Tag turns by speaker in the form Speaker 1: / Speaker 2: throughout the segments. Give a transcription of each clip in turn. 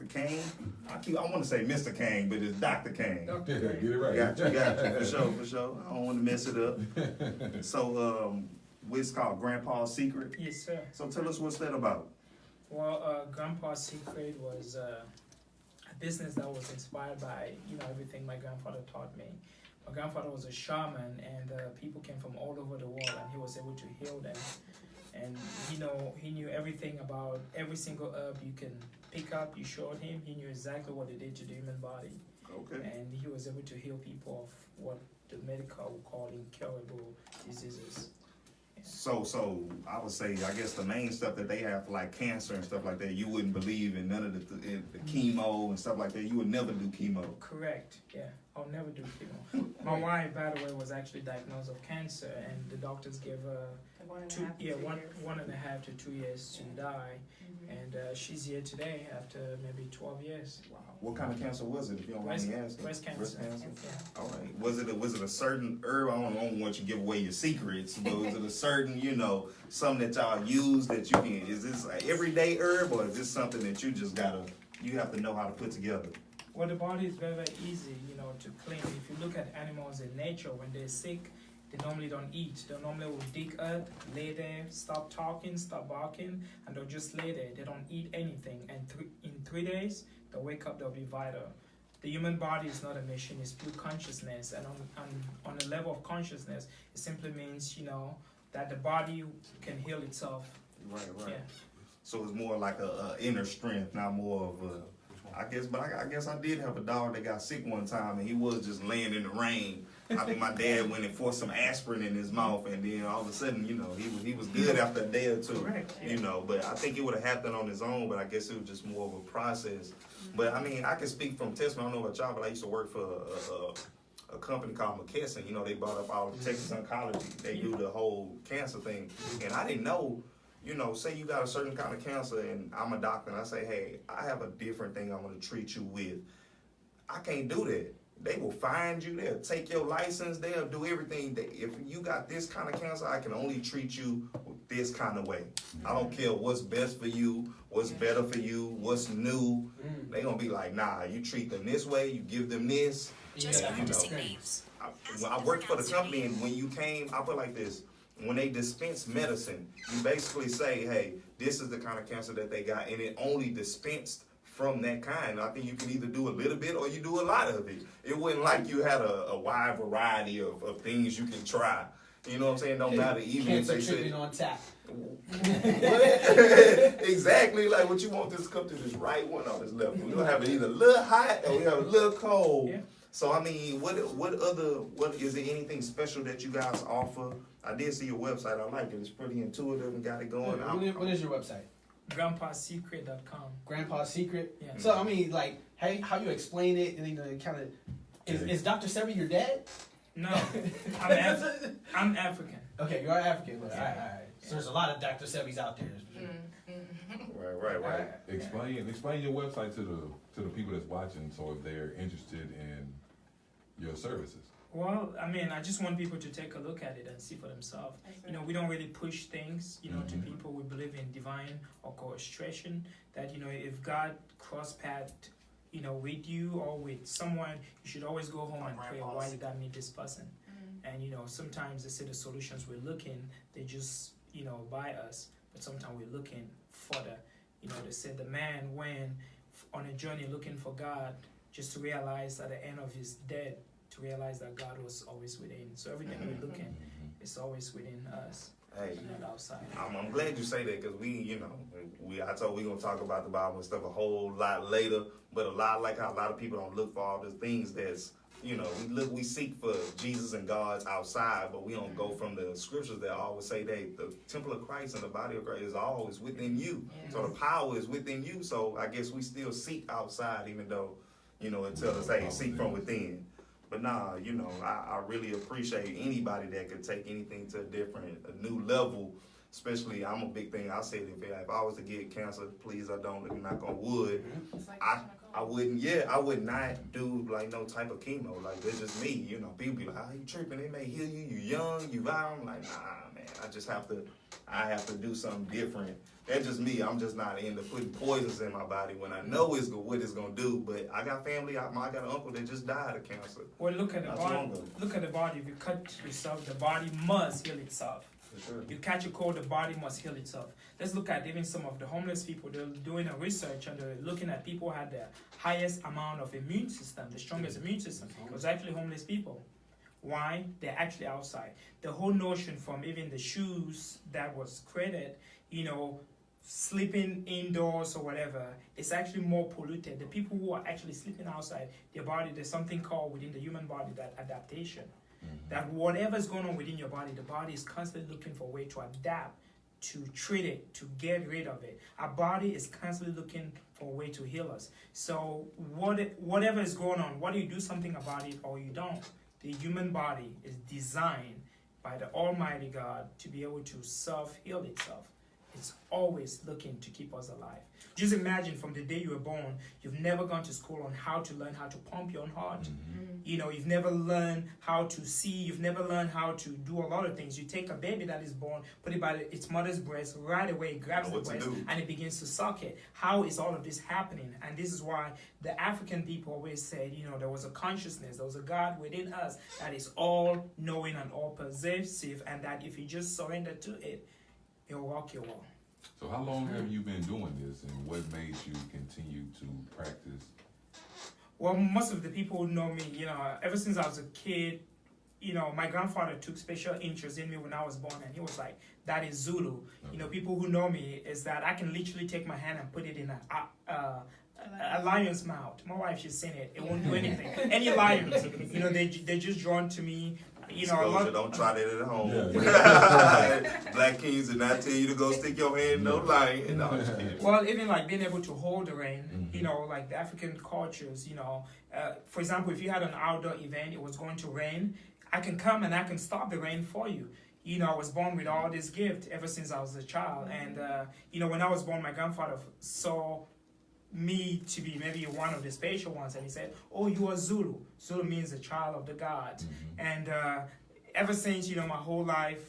Speaker 1: Kang. I want to say Mr. Kang, but it's Dr. Kang.
Speaker 2: Get it right.
Speaker 1: Got you, for sure. I don't want to mess it up. So, it's called Grandpa's Secret.
Speaker 3: Yes, sir.
Speaker 1: So tell us what's that about.
Speaker 3: Well, Grandpa's Secret was a business that was inspired by, everything my grandfather taught me. My grandfather was a shaman, and people came from all over the world, and he was able to heal them. And, he knew everything about every single herb you can pick up. You showed him. He knew exactly what it did to the human body.
Speaker 1: Okay.
Speaker 3: And he was able to heal people of what the medical would call incurable diseases.
Speaker 1: So I would say, I guess the main stuff that they have for like cancer and stuff like that, you wouldn't believe in none of the chemo and stuff like that. You would never do chemo.
Speaker 3: Correct. Yeah, I'll never do chemo. My wife, by the way, was actually diagnosed with cancer, and the doctors gave her 1.5 to 2 years to die. And she's here today after maybe 12 years.
Speaker 1: Wow. What kind of cancer was it, if you don't mind me asking?
Speaker 3: Breast cancer.
Speaker 1: Breast cancer?
Speaker 3: Yeah.
Speaker 1: All right. Was it a certain herb? I don't want you to give away your secrets, but was it a certain, something that y'all use that you can, is this an everyday herb, or is this something that you have to know how to put together?
Speaker 3: Well, the body is very, very easy, to clean. If you look at animals in nature, when they're sick, they normally don't eat. They normally will dig earth, lay there, stop talking, stop barking, and they'll just lay there. They don't eat anything. And in 3 days, they'll wake up, they'll be vital. The human body is not a machine, it's pure consciousness. And on the level of consciousness, it simply means, that the body can heal itself.
Speaker 1: Right.
Speaker 3: Yeah.
Speaker 1: So it's more like a inner strength, not more of a, I guess I did have a dog that got sick one time, and he was just laying in the rain. I think my dad went and forced some aspirin in his mouth, and then all of a sudden, he was good after a day or two.
Speaker 3: Correct, yeah.
Speaker 1: But I think it would have happened on his own, but I guess it was just more of a process. But I mean, I can speak from testimony. I don't know about y'all, but I used to work for a company called McKesson. They brought up all of Texas Oncology. They do the whole cancer thing, and I didn't know. Say you got a certain kind of cancer, and I'm a doctor, and I say, hey, I have a different thing I want to treat you with. I can't do that. They will find you. They'll take your license. They'll do everything. If you got this kind of cancer, I can only treat you this kind of way. I don't care what's best for you, what's better for you, what's new. They gonna be like, nah, you treat them this way, you give them this.
Speaker 4: Just practicing names.
Speaker 1: I worked for the company, and when you came, I put it like this. When they dispense medicine, you basically say, hey, this is the kind of cancer that they got, and it only dispensed from that kind. I think you can either do a little bit or you do a lot of it. It wasn't like you had a wide variety of things you can try. You know what I'm saying? Don't matter even if they say
Speaker 5: on tap.
Speaker 1: Exactly, like what you want this cup to this right one or this left one. We're gonna have it either a little hot or we have a little cold. Yeah. So I mean, what is there anything special that you guys offer? I did see your website. I like it. It's pretty intuitive and got it going.
Speaker 5: What is your website?
Speaker 3: GrandpaSecret.com.
Speaker 5: Grandpa's Secret.
Speaker 3: Yeah.
Speaker 5: So I mean, like, hey, how you explain it, and kind of is Dr. Sebi your dad?
Speaker 3: No, I'm African.
Speaker 5: Okay, you are African. All right. So there's a lot of Dr. Sebis out there.
Speaker 1: Right.
Speaker 2: Explain your website to the people that's watching, so if they're interested in your services.
Speaker 3: Well, I mean, I just want people to take a look at it and see for themselves. We don't really push things, to people. We believe in divine orchestration. That if God cross path, with you or with someone, you should always go home and pray. Why did I meet this person? And sometimes they say the solutions we're looking, they just by us, but sometimes we're looking further. They said the man went on a journey looking for God, just to realize at the end of his death, to realize that God was always within. So everything we're looking is always within us.
Speaker 1: Hey,
Speaker 3: and not outside.
Speaker 1: I'm glad you say that, because I told we're gonna talk about the Bible and stuff a whole lot later, but a lot like how a lot of people don't look for all the things that's we seek for Jesus and God's outside, but we don't go from the scriptures that always say that the temple of Christ and the body of Christ is always within you. Yes. So the power is within you. So I guess we still seek outside, even though, it tells us, hey, seek from within. But nah, I really appreciate anybody that could take anything to a new level. Especially, I'm a big thing. I said if I was to get cancer, please, I don't, knock on wood. I would not do like no type of chemo. Like, that's just me. People be like, "How you tripping? They may heal you. You young, you viral." I'm like, nah, man, I have to do something different. That's just me. I'm just not into putting poisons in my body when I know what it's gonna do. But I got family. I got an uncle that just died of cancer.
Speaker 3: Well, look at the
Speaker 1: Not
Speaker 3: body.
Speaker 1: long ago.
Speaker 3: Look at the body. If you cut yourself, the body must heal itself.
Speaker 1: For sure.
Speaker 3: You catch a cold, the body must heal itself. Let's look at even some of the homeless people. They're doing a research and they're looking at people who had the highest amount of immune system, the strongest immune system. It was actually homeless people. Why? They're actually outside. The whole notion from even the shoes that was created, sleeping indoors or whatever, it's actually more polluted. The people who are actually sleeping outside, their body, there's something called within the human body that adaptation. That whatever's going on within your body, the body is constantly looking for a way to adapt, to treat it, to get rid of it. Our body is constantly looking for a way to heal us. So whatever is going on, whether you do something about it or you don't, the human body is designed by the Almighty God to be able to self-heal itself. It's always looking to keep us alive. Just imagine from the day you were born, you've never gone to school on how to learn how to pump your own heart. You've never learned how to see. You've never learned how to do a lot of things. You take a baby that is born, put it by its mother's breast, right away it grabs the breast and it begins to suck it. How is all of this happening? And this is why the African people always said, there was a consciousness, there was a God within us that is all knowing and all pervasive, and that if you just surrender to it, it'll walk your walk.
Speaker 2: So how long have you been doing this, and what made you continue to practice?
Speaker 3: Well, most of the people who know me, ever since I was a kid, my grandfather took special interest in me when I was born, and he was like, that is Zulu.
Speaker 2: Okay.
Speaker 3: People who know me is that I can literally take my hand and put it in a lion's mouth. My wife, she's seen it. It won't do anything. Any lions, they're just drawn to me.
Speaker 1: Don't try that at home.
Speaker 2: Yeah.
Speaker 1: Black kings did not tell you to go stick your hand in no lion. No, I'm just kidding.
Speaker 3: Well, even like being able to hold the rain, like the African cultures, for example, if you had an outdoor event, it was going to rain, I can come and I can stop the rain for you. I was born with all this gift ever since I was a child. And, when I was born, my grandfather saw me to be maybe one of the special ones, and he said, oh, you are Zulu. Zulu means a child of the gods. And ever since, my whole life,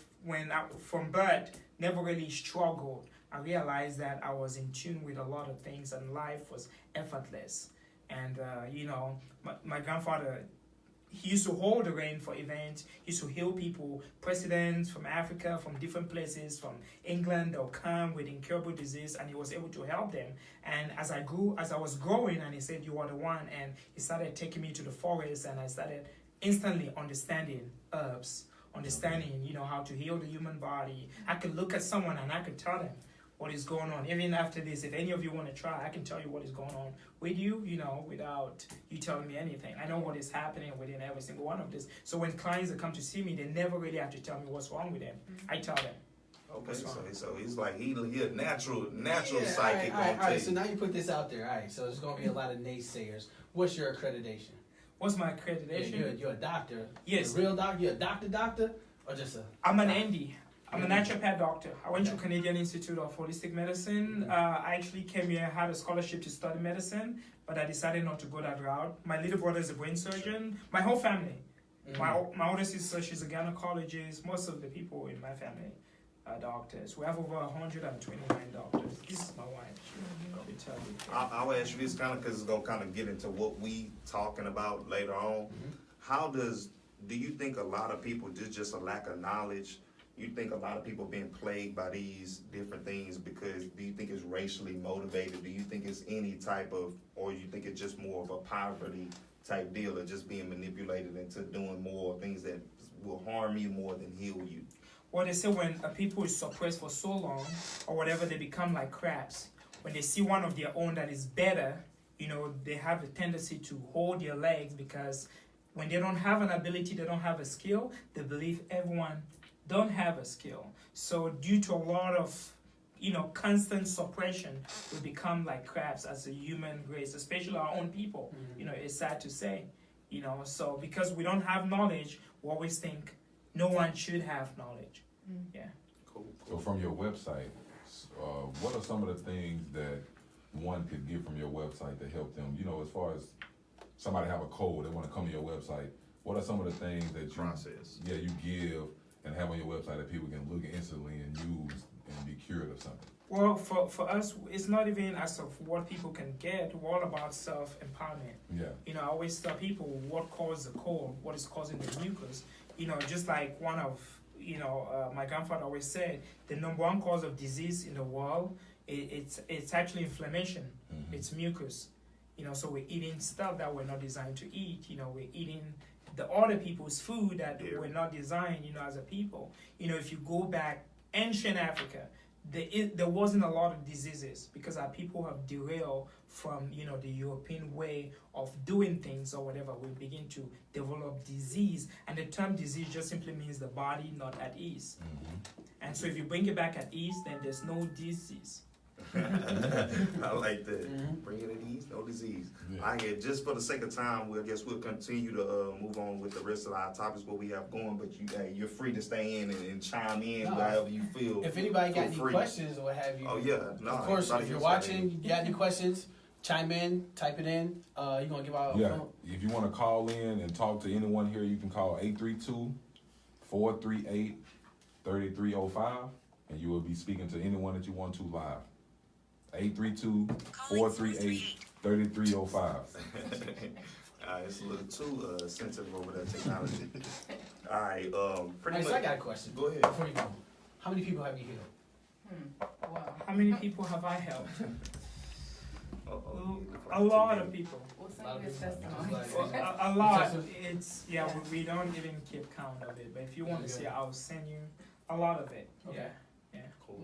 Speaker 3: from birth, never really struggled. I realized that I was in tune with a lot of things, and life was effortless. And, my grandfather, he used to hold the rain for events. He used to heal people, presidents from Africa, from different places, from England. They'll come with incurable disease, and he was able to help them. And as I was growing, and he said, you are the one, and he started taking me to the forest, and I started instantly understanding herbs, understanding, how to heal the human body. I could look at someone and I could tell them what is going on. Even after this, if any of you want to try, I can tell you what is going on with you, without you telling me anything. I know what is happening within every single one of this. So when clients that come to see me, they never really have to tell me what's wrong with them. I tell them.
Speaker 1: Okay, so he's like he a natural psychic.
Speaker 5: All right. So now you put this out there. All right. So there's gonna be a lot of naysayers. What's your accreditation?
Speaker 3: What's my accreditation?
Speaker 5: Yeah, you're a doctor.
Speaker 3: Yes.
Speaker 5: A real doctor. You're a doctor, or just a?
Speaker 3: I'm an MD. I'm a naturopath doctor. I went to Canadian Institute of Holistic Medicine. I actually came here, had a scholarship to study medicine, but I decided not to go that route. My little brother is a brain surgeon. My whole family. My older sister, she's a gynecologist. Most of the people in my family are doctors. We have over 129 doctors. This is my wife. She'll tell you.
Speaker 1: I'll ask you this kind of because it's gonna kind of get into what we talking about later on. How do you think a lot of people just a lack of knowledge? You think a lot of people being plagued by these different things because do you think it's racially motivated? Do you think it's any type of, or you think it's just more of a poverty type deal of just being manipulated into doing more things that will harm you more than heal you?
Speaker 3: Well, they say when a people is suppressed for so long or whatever, they become like crabs. When they see one of their own that is better, they have a tendency to hold their legs because when they don't have an ability, they don't have a skill, they believe everyone don't have a skill. So due to a lot of, constant suppression, we become like crabs as a human race, especially our own people. It's sad to say, so because we don't have knowledge, we always think no one should have knowledge. Yeah.
Speaker 1: Cool.
Speaker 2: So from your website, what are some of the things that one could get from your website to help them? As far as somebody have a cold, they want to come to your website. What are some of the things that you give and have on your website that people can look instantly and use and be cured of something?
Speaker 3: Well, for us, it's not even as of what people can get. We're all about self-empowerment.
Speaker 2: Yeah.
Speaker 3: You know, I always tell people what caused the cold, what is causing the mucus. You know, just like one of, my grandfather always said, the number one cause of disease in the world, it's actually inflammation.
Speaker 2: Mm-hmm.
Speaker 3: It's mucus. You know, so we're eating stuff that we're not designed to eat. You know, we're eating the other people's food that we're not designed, as a people. You know, if you go back, ancient Africa, there wasn't a lot of diseases because our people have derailed from, the European way of doing things or whatever. We begin to develop disease, and the term disease just simply means the body not at ease.
Speaker 2: Mm-hmm.
Speaker 3: And so if you bring it back at ease, then there's no disease.
Speaker 1: I like that.
Speaker 5: Mm-hmm.
Speaker 1: Bring it at ease, no disease.
Speaker 2: Yeah.
Speaker 1: I get just for the sake of time, we'll continue to move on with the rest of our topics what we have going. But you're free to stay in and chime in
Speaker 5: No.
Speaker 1: wherever you feel.
Speaker 5: If anybody got
Speaker 1: feel
Speaker 5: any
Speaker 1: free.
Speaker 5: questions or what have you,
Speaker 1: Oh yeah, no.
Speaker 5: of course,
Speaker 1: everybody
Speaker 5: if you're
Speaker 1: else got
Speaker 5: watching, you got any questions, chime in, type it in. You're gonna give out.
Speaker 2: Yeah, if you want to call in and talk to anyone here, you can call 832-438-3305, and you will be speaking to anyone that you want to live. 832-438-3305.
Speaker 1: It's a little too sensitive over that technology. All right, pretty
Speaker 5: Alright, so
Speaker 1: much.
Speaker 5: I got a question.
Speaker 1: Go ahead.
Speaker 5: Before you go, how many people have you healed?
Speaker 4: Wow.
Speaker 3: How many people have I helped?
Speaker 1: Uh-oh,
Speaker 3: A lot of people.
Speaker 4: What's
Speaker 5: A lot of
Speaker 4: your
Speaker 5: people.
Speaker 4: testimony?
Speaker 3: A lot.
Speaker 5: Just-
Speaker 3: It's we don't even keep count of it. But if you want to
Speaker 5: Okay.
Speaker 3: see, I'll send you a lot of it.
Speaker 5: Okay.
Speaker 3: Yeah.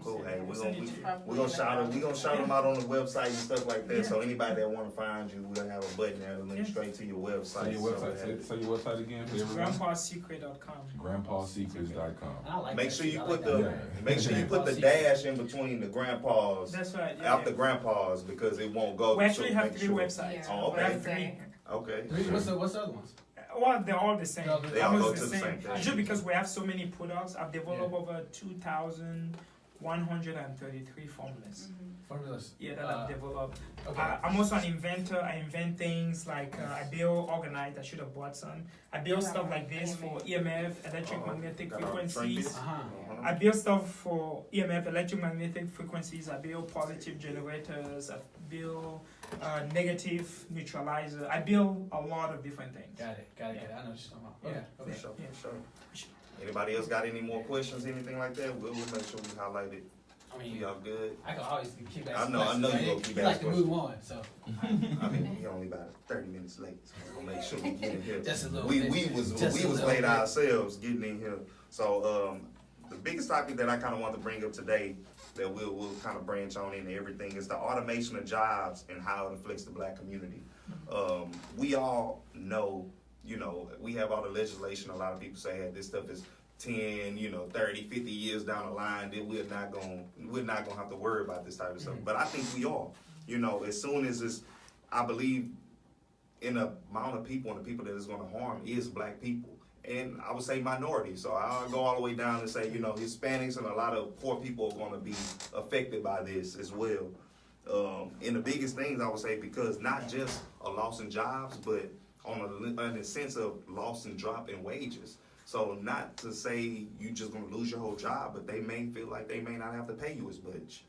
Speaker 1: Cool. Hey,
Speaker 3: We'll send it to you.
Speaker 1: we're gonna shout them out on the website and stuff like that. So anybody that want to find you, we're gonna have a button there to link straight to your website.
Speaker 2: Say your website. Say your website again for everyone.
Speaker 3: GrandpaSecret.com.
Speaker 2: GrandpaSecrets.com.
Speaker 5: I like
Speaker 1: Make
Speaker 5: that
Speaker 1: sure
Speaker 5: shit.
Speaker 1: you
Speaker 5: I
Speaker 1: put
Speaker 5: like
Speaker 1: the
Speaker 5: that.
Speaker 1: make sure you put the dash in between the grandpas
Speaker 3: That's right. Yeah,
Speaker 1: after grandpas because it won't go.
Speaker 3: We actually
Speaker 1: so
Speaker 3: have
Speaker 1: make
Speaker 3: 3
Speaker 1: sure.
Speaker 3: websites.
Speaker 1: Oh,
Speaker 3: We have
Speaker 1: okay.
Speaker 3: 3.
Speaker 1: Okay.
Speaker 5: What's the other ones?
Speaker 3: Well, they're all the same.
Speaker 5: They
Speaker 1: all go
Speaker 3: Almost
Speaker 1: to
Speaker 3: the
Speaker 1: the
Speaker 3: same.
Speaker 1: same thing.
Speaker 3: Just because we have so many products, I've developed over 2,133 formulas.
Speaker 5: Formulas.
Speaker 3: Yeah, that I've developed.
Speaker 5: Okay.
Speaker 3: I'm also an inventor. I invent things like I build organite. I should have bought some. I build stuff like this for EMF, electromagnetic
Speaker 1: got all the
Speaker 3: frequencies.
Speaker 5: Uh-huh.
Speaker 3: I build stuff for EMF, electromagnetic frequencies. I build positive generators. I build negative neutralizer. I build a lot of different things.
Speaker 5: Got it. I know what you're talking about.
Speaker 3: Yeah.
Speaker 5: Okay.
Speaker 1: For sure.
Speaker 3: Yeah.
Speaker 1: For sure. Anybody else got any more questions, anything like that? We'll make sure we highlight it.
Speaker 5: I mean,
Speaker 1: Y'all good?
Speaker 5: I can always keep asking
Speaker 1: I know
Speaker 5: questions,
Speaker 1: you
Speaker 5: right?
Speaker 1: gonna keep
Speaker 5: You like
Speaker 1: asking
Speaker 5: to move on, so.
Speaker 1: I mean, we only about 30 minutes late, so we'll make sure we get in here.
Speaker 5: Just a little
Speaker 1: We
Speaker 5: bit.
Speaker 1: was
Speaker 5: Just a
Speaker 1: late
Speaker 5: little bit.
Speaker 1: ourselves getting in here. So the biggest topic that I kind of want to bring up today that we'll kind of branch on into everything is the automation of jobs and how it affects the black community. We all know, we have all the legislation. A lot of people say hey, this stuff is 10, 30, 50 years down the line, that we're not gonna have to worry about this type of stuff. But I think we are. As soon as it's, I believe in the amount of people and the people that it's gonna harm is black people. And I would say minority. So I'll go all the way down and say, Hispanics and a lot of poor people are gonna be affected by this as well. And the biggest things I would say, because not just a loss in jobs, but in the sense of loss and drop in wages. So not to say you just gonna lose your whole job, but they may feel like they may not have to pay you as much.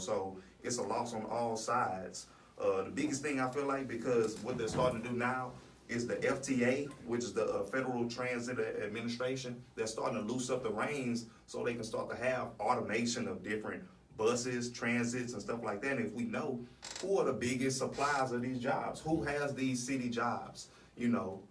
Speaker 1: So it's a loss on all sides. The biggest thing I feel like, because what they're starting to do now is the FTA, which is the Federal Transit Administration, they're starting to loose up the reins so they can start to have automation of different buses, transits, and stuff like that. And if we know who are the biggest suppliers of these jobs, who has these city jobs,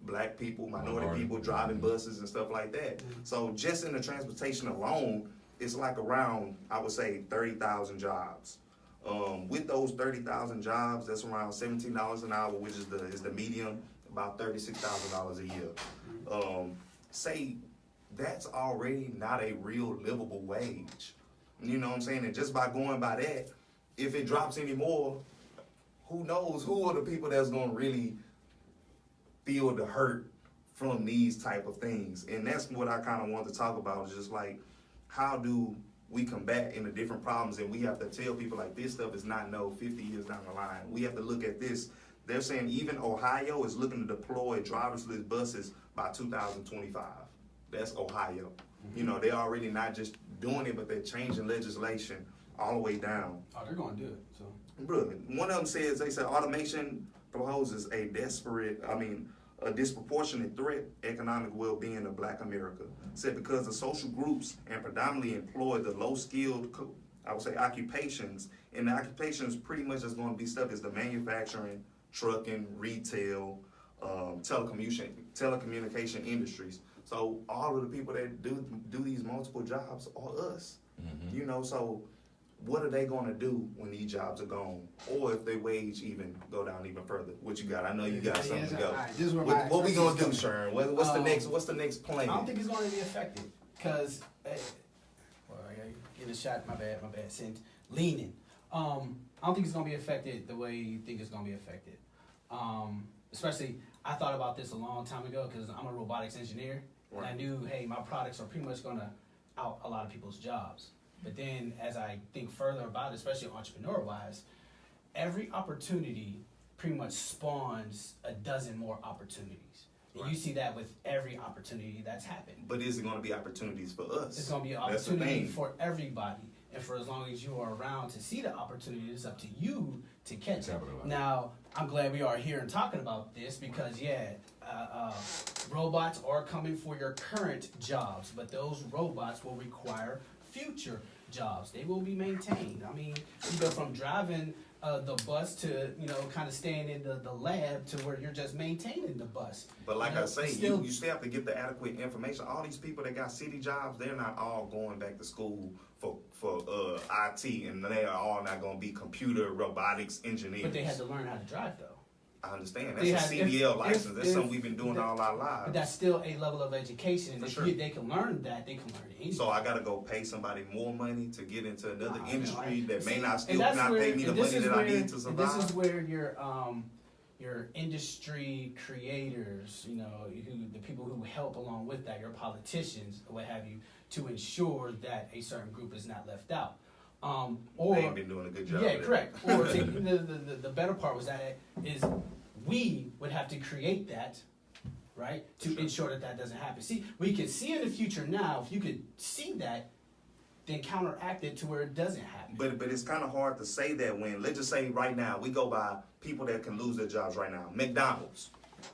Speaker 1: black people, minority people driving buses and stuff like that. So just in the transportation alone, it's like around, I would say, 30,000 jobs. With those 30,000 jobs, that's around $17 an hour, which is the median, about $36,000 a year. Say that's already not a real livable wage. You know what I'm saying? And just by going by that, if it drops any more, who knows who are the people that's gonna really feel the hurt from these type of things. And that's what I kind of want to talk about, is just like, how do we combat in the different problems? And we have to tell people like, this stuff is not 50 years down the line. We have to look at this. They're saying even Ohio is looking to deploy driverless buses by 2025. That's Ohio. You know, they're already not just doing it, but they're changing legislation all the way down.
Speaker 5: Oh, they're going to do it. So
Speaker 1: Bro, one of them says, they said automation poses a disproportionate threat economic well-being of Black America. Said because the social groups and predominantly employ the low-skilled, I would say, occupations, and the occupations pretty much is going to be stuff is the manufacturing, trucking, retail, telecommunication industries. So all of the people that do these multiple jobs are us. You know, so what are they going to do when these jobs are gone, or if their wage even go down even further? What you got? I know you got something to go.
Speaker 5: All right, this is where
Speaker 1: What we gonna do,
Speaker 5: expertise
Speaker 1: Sharon? What's the next? What's the next plan?
Speaker 5: I don't think it's going to be affected because, well, I gotta get a shot. My bad. Since leaning, I don't think it's going to be affected the way you think it's going to be affected. Especially, I thought about this a long time ago because I'm a robotics engineer, and I knew, hey, my products are pretty much going to out a lot of people's jobs. But then, as I think further about it, especially entrepreneur-wise, every opportunity pretty much spawns a dozen more opportunities. And you see that with every opportunity that's happened.
Speaker 1: But is it going to be opportunities for us?
Speaker 5: It's going to be an
Speaker 1: That's the
Speaker 5: opportunity
Speaker 1: thing.
Speaker 5: for everybody. And for as long as you are around to see the opportunity, it's up to you to catch it.
Speaker 2: Capitalize.
Speaker 5: Now, I'm glad we are here and talking about this because, robots are coming for your current jobs, but those robots will require future jobs. They will be maintained. I mean, you go from driving the bus to, kind of staying in the lab to where you're just maintaining the bus.
Speaker 1: But like I say,
Speaker 5: still,
Speaker 1: you still have to get the adequate information. All these people that got city jobs, they're not all going back to school for IT, and they are all not going to be computer robotics engineers.
Speaker 5: but they had to learn how to drive, though.
Speaker 1: I understand.
Speaker 5: They
Speaker 1: That's a
Speaker 5: have-
Speaker 1: CDL
Speaker 5: if-
Speaker 1: license. That's
Speaker 5: if-
Speaker 1: something we've been doing all our
Speaker 5: But
Speaker 1: lives.
Speaker 5: that's still a level of education. And
Speaker 1: For
Speaker 5: if
Speaker 1: sure.
Speaker 5: they can learn that, they can learn it.
Speaker 1: So I got to go pay somebody more money to get into another
Speaker 5: Nah,
Speaker 1: industry that may
Speaker 5: See,
Speaker 1: not
Speaker 5: and
Speaker 1: still
Speaker 5: that's
Speaker 1: not
Speaker 5: where-
Speaker 1: pay me the
Speaker 5: and this
Speaker 1: money
Speaker 5: is
Speaker 1: that I
Speaker 5: where-
Speaker 1: need to
Speaker 5: and
Speaker 1: survive.
Speaker 5: This is where your industry creators, who the people who help along with that, your politicians, or what have you, to ensure that a certain group is not left out. Or
Speaker 1: they ain't been doing a good job.
Speaker 5: yeah,
Speaker 1: of that.
Speaker 5: correct. Or the better part was that is we would have to create that, right, to ensure that doesn't happen. See, we can see in the future now. If you could see that, then counteract it to where it doesn't happen.
Speaker 1: But it's kind of hard to say that when, let's just say right now, we go by people that can lose their jobs right now.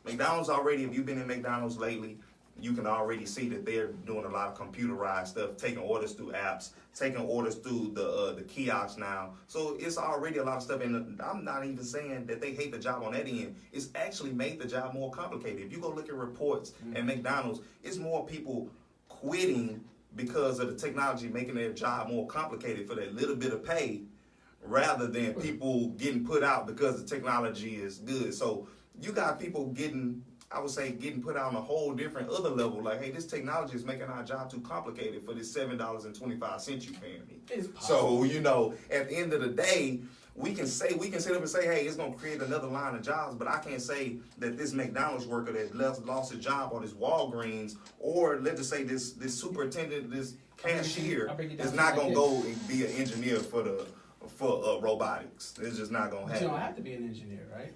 Speaker 1: McDonald's already, if you've been in McDonald's lately, you can already see that they're doing a lot of computerized stuff, taking orders through apps, taking orders through the kiosks now. So it's already a lot of stuff. And I'm not even saying that they hate the job on that end. It's actually made the job more complicated. If you go look at reports at McDonald's, it's more people quitting because of the technology making their job more complicated for that little bit of pay rather than people getting put out because the technology is good. So you got people getting put out on a whole different other level. Like, hey, this technology is making our job too complicated for this $7.25 you paying me.
Speaker 5: It's possible.
Speaker 1: So, at the end of the day, we can sit up and say, hey, it's gonna create another line of jobs, but I can't say that this McDonald's worker that lost his job or this Walgreens, or let's just say this superintendent, this cashier,
Speaker 5: I'll break it down
Speaker 1: is
Speaker 5: to
Speaker 1: not
Speaker 5: you
Speaker 1: gonna
Speaker 5: like
Speaker 1: go and be an engineer for robotics. It's just not gonna
Speaker 5: But
Speaker 1: happen.
Speaker 5: you don't have to be an engineer, right?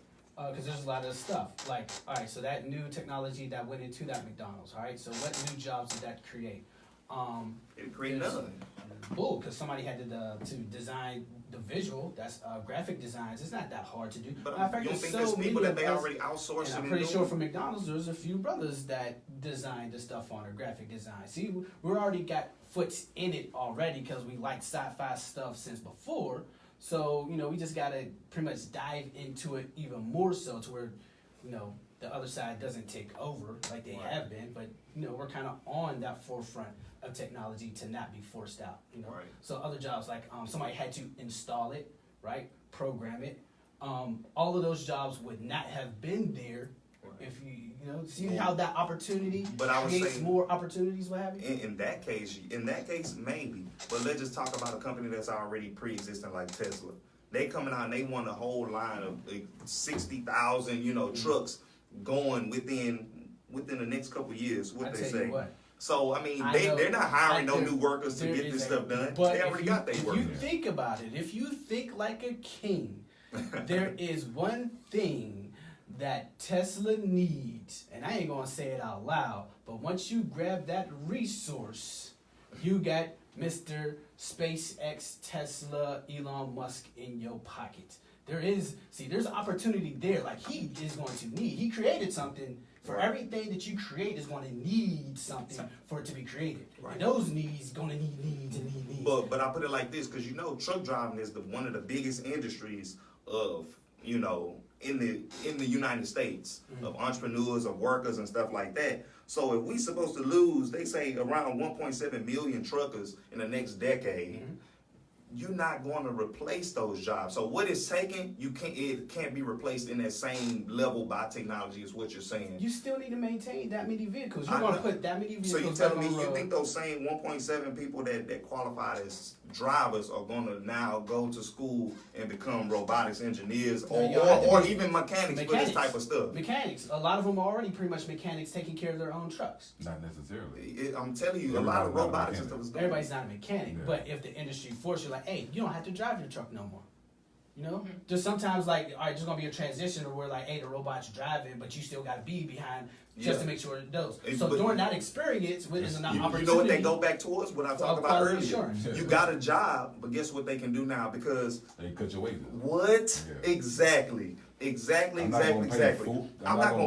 Speaker 5: Because there's a lot of stuff. Like, all right, so that new technology that went into that McDonald's, all right? So what new jobs did that create?
Speaker 1: It create
Speaker 5: there's-
Speaker 1: none.
Speaker 5: Bull, because somebody had to design the visual. That's graphic designs. It's not that hard to do.
Speaker 1: But
Speaker 5: Matter of fact,
Speaker 1: you don't
Speaker 5: there's
Speaker 1: think
Speaker 5: so
Speaker 1: there's people
Speaker 5: many
Speaker 1: that they
Speaker 5: of us-
Speaker 1: already outsourced
Speaker 5: And I'm
Speaker 1: and
Speaker 5: pretty
Speaker 1: doing
Speaker 5: sure
Speaker 1: it?
Speaker 5: for McDonald's, there's a few brothers that designed the stuff on a graphic design. See, we already got foots in it already because we like sci-fi stuff since before. So, we just got to pretty much dive into it even more so to where, the other side doesn't take over like they
Speaker 1: Right.
Speaker 5: have been. But, we're kind of on that forefront of technology to not be forced out,
Speaker 1: Right.
Speaker 5: So other jobs like somebody had to install it, right? Program it. All of those jobs would not have been there
Speaker 1: Right.
Speaker 5: if you see how that opportunity
Speaker 1: But I would
Speaker 5: creates
Speaker 1: say-
Speaker 5: more opportunities. What have you?
Speaker 1: In that case, maybe. But let's just talk about a company that's already pre-existing like Tesla. They coming out and they want a whole line of 60,000, trucks going within the next couple years. What
Speaker 5: I
Speaker 1: they
Speaker 5: tell
Speaker 1: say.
Speaker 5: you what.
Speaker 1: So I mean,
Speaker 5: I know-
Speaker 1: they're not hiring no
Speaker 5: there-
Speaker 1: new workers to
Speaker 5: there
Speaker 1: get
Speaker 5: is
Speaker 1: this
Speaker 5: a-
Speaker 1: stuff done.
Speaker 5: But
Speaker 1: They already got their
Speaker 5: if
Speaker 1: work.
Speaker 5: you think about it, if you think like a king, there is one thing that Tesla needs, and I ain't gonna say it out loud, but once you grab that resource, You got Mr. SpaceX, Tesla, Elon Musk in your pocket. There's an opportunity there. Like he is going to need. He created something. For everything that you create is going to need something for it to be created.
Speaker 1: Right.
Speaker 5: And those needs going to need needs and need needs.
Speaker 1: But I put it like this, because truck driving is one of the biggest industries of in the United States of entrepreneurs, of workers and stuff like that. So if we supposed to lose, they say around 1.7 million truckers in the next decade. You're not going to replace those jobs. So what it's taking, it can't be replaced in that same level by technology is what you're saying.
Speaker 5: You still need to maintain that many vehicles. You're going to put that many vehicles.
Speaker 1: So you're telling me
Speaker 5: back on the
Speaker 1: you
Speaker 5: road.
Speaker 1: think those same 1.7 people that qualified as drivers are going to now go to school and become robotics engineers or even mechanics for this type of stuff?
Speaker 5: Mechanics. A lot of them are already pretty much mechanics taking care of their own trucks.
Speaker 2: Not necessarily.
Speaker 1: I'm telling you, a lot of robotics and stuff is going.
Speaker 5: Everybody's not a mechanic, but if the industry forces you, like, hey, you don't have to drive your truck no more. You know, just sometimes like, all right, there's gonna be a transition where like, hey, the robot's driving, but you still gotta be behind just to make sure it does. So during that experience, is an opportunity.
Speaker 1: You know what they go back towards? What I talked about earlier.
Speaker 5: Insurance.
Speaker 1: You got a job, but guess what they can do now? Because
Speaker 2: they cut your wages.
Speaker 1: What exactly? Exactly.
Speaker 2: I'm not gonna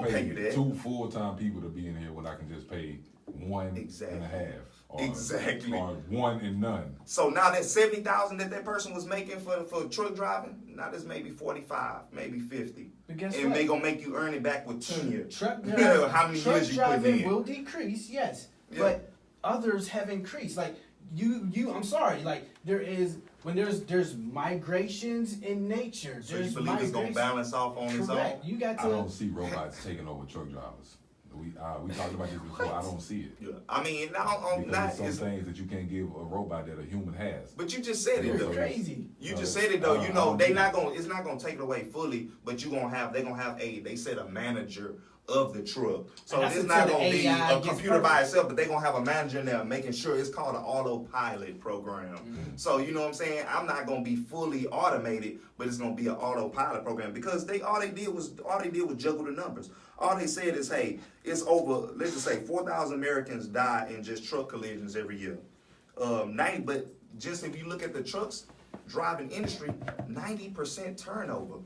Speaker 2: pay you that. 2 full-time people to be in here when I can just pay 1.5. Or 1 and none.
Speaker 1: So now that 70,000 that person was making for truck driving, now that's maybe 45, maybe 50.
Speaker 5: But guess
Speaker 1: and
Speaker 5: what?
Speaker 1: they gonna make you earn it back with tenure.
Speaker 5: Truck
Speaker 1: how many years you put
Speaker 5: driving
Speaker 1: in?
Speaker 5: will decrease, yes, but others have increased. Like I'm sorry. Like there's migrations in nature.
Speaker 1: So you believe it's gonna balance off on its own?
Speaker 5: You got to.
Speaker 2: I don't see robots taking over truck drivers. We talked about this before. I don't see it.
Speaker 1: Yeah. I mean,
Speaker 2: there's some things that you can't give a robot that a human has.
Speaker 1: But you just said it though.
Speaker 5: Crazy.
Speaker 1: You just said it though. It's not gonna take it away fully, but they're gonna have a manager of the truck. So it's not gonna be a computer by itself, but they're gonna have a manager in there making sure. It's called an autopilot program. So you know what I'm saying? I'm not gonna be fully automated, but it's gonna be an autopilot program because all they did was juggle the numbers. All they said is, hey, it's over, let's just say 4,000 Americans die in just truck collisions every year. But just if you look at the trucks driving industry, 90% turnover.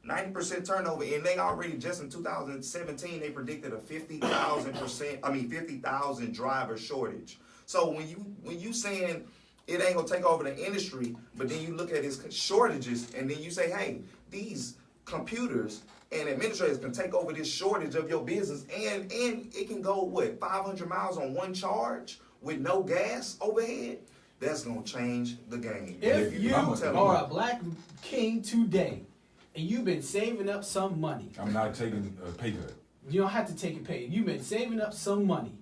Speaker 1: 90% turnover, and they already just in 2017 they predicted a 50,000 driver shortage. So when you saying it ain't gonna take over the industry, but then you look at its shortages, and then you say, hey, these computers and administrators can take over this shortage of your business, and it can go 500 miles on one charge with no gas overhead. That's gonna change the game.
Speaker 5: If you are a black king today, and you've been saving up some money,
Speaker 2: I'm not taking a pay cut.
Speaker 5: You don't have to take a pay. You've been saving up some money,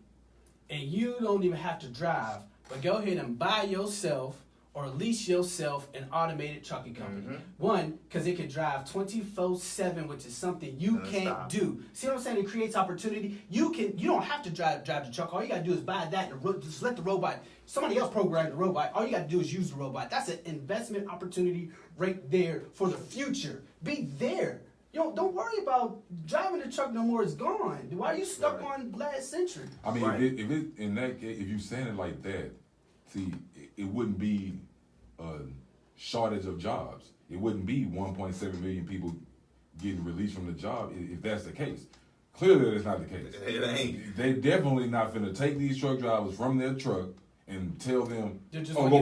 Speaker 5: and you don't even have to drive, but go ahead and buy yourself or lease yourself an automated trucking company. One, because it can drive 24/7, which is something you can't do. See what I'm saying? It creates opportunity. You don't have to drive the truck. All you gotta do is buy that and just let the robot. Somebody else program the robot. All you gotta do is use the robot. That's an investment opportunity right there for the future. Be there. Don't worry about driving the truck no more. It's gone. Why are you stuck on last century?
Speaker 2: I mean, if it in that case, if you saying it like that, see, it wouldn't be a shortage of jobs. It wouldn't be 1.7 million people getting released from the job if that's the case. Clearly, that's not the case.
Speaker 1: It ain't.
Speaker 2: They definitely not finna take these truck drivers from their truck and tell them, go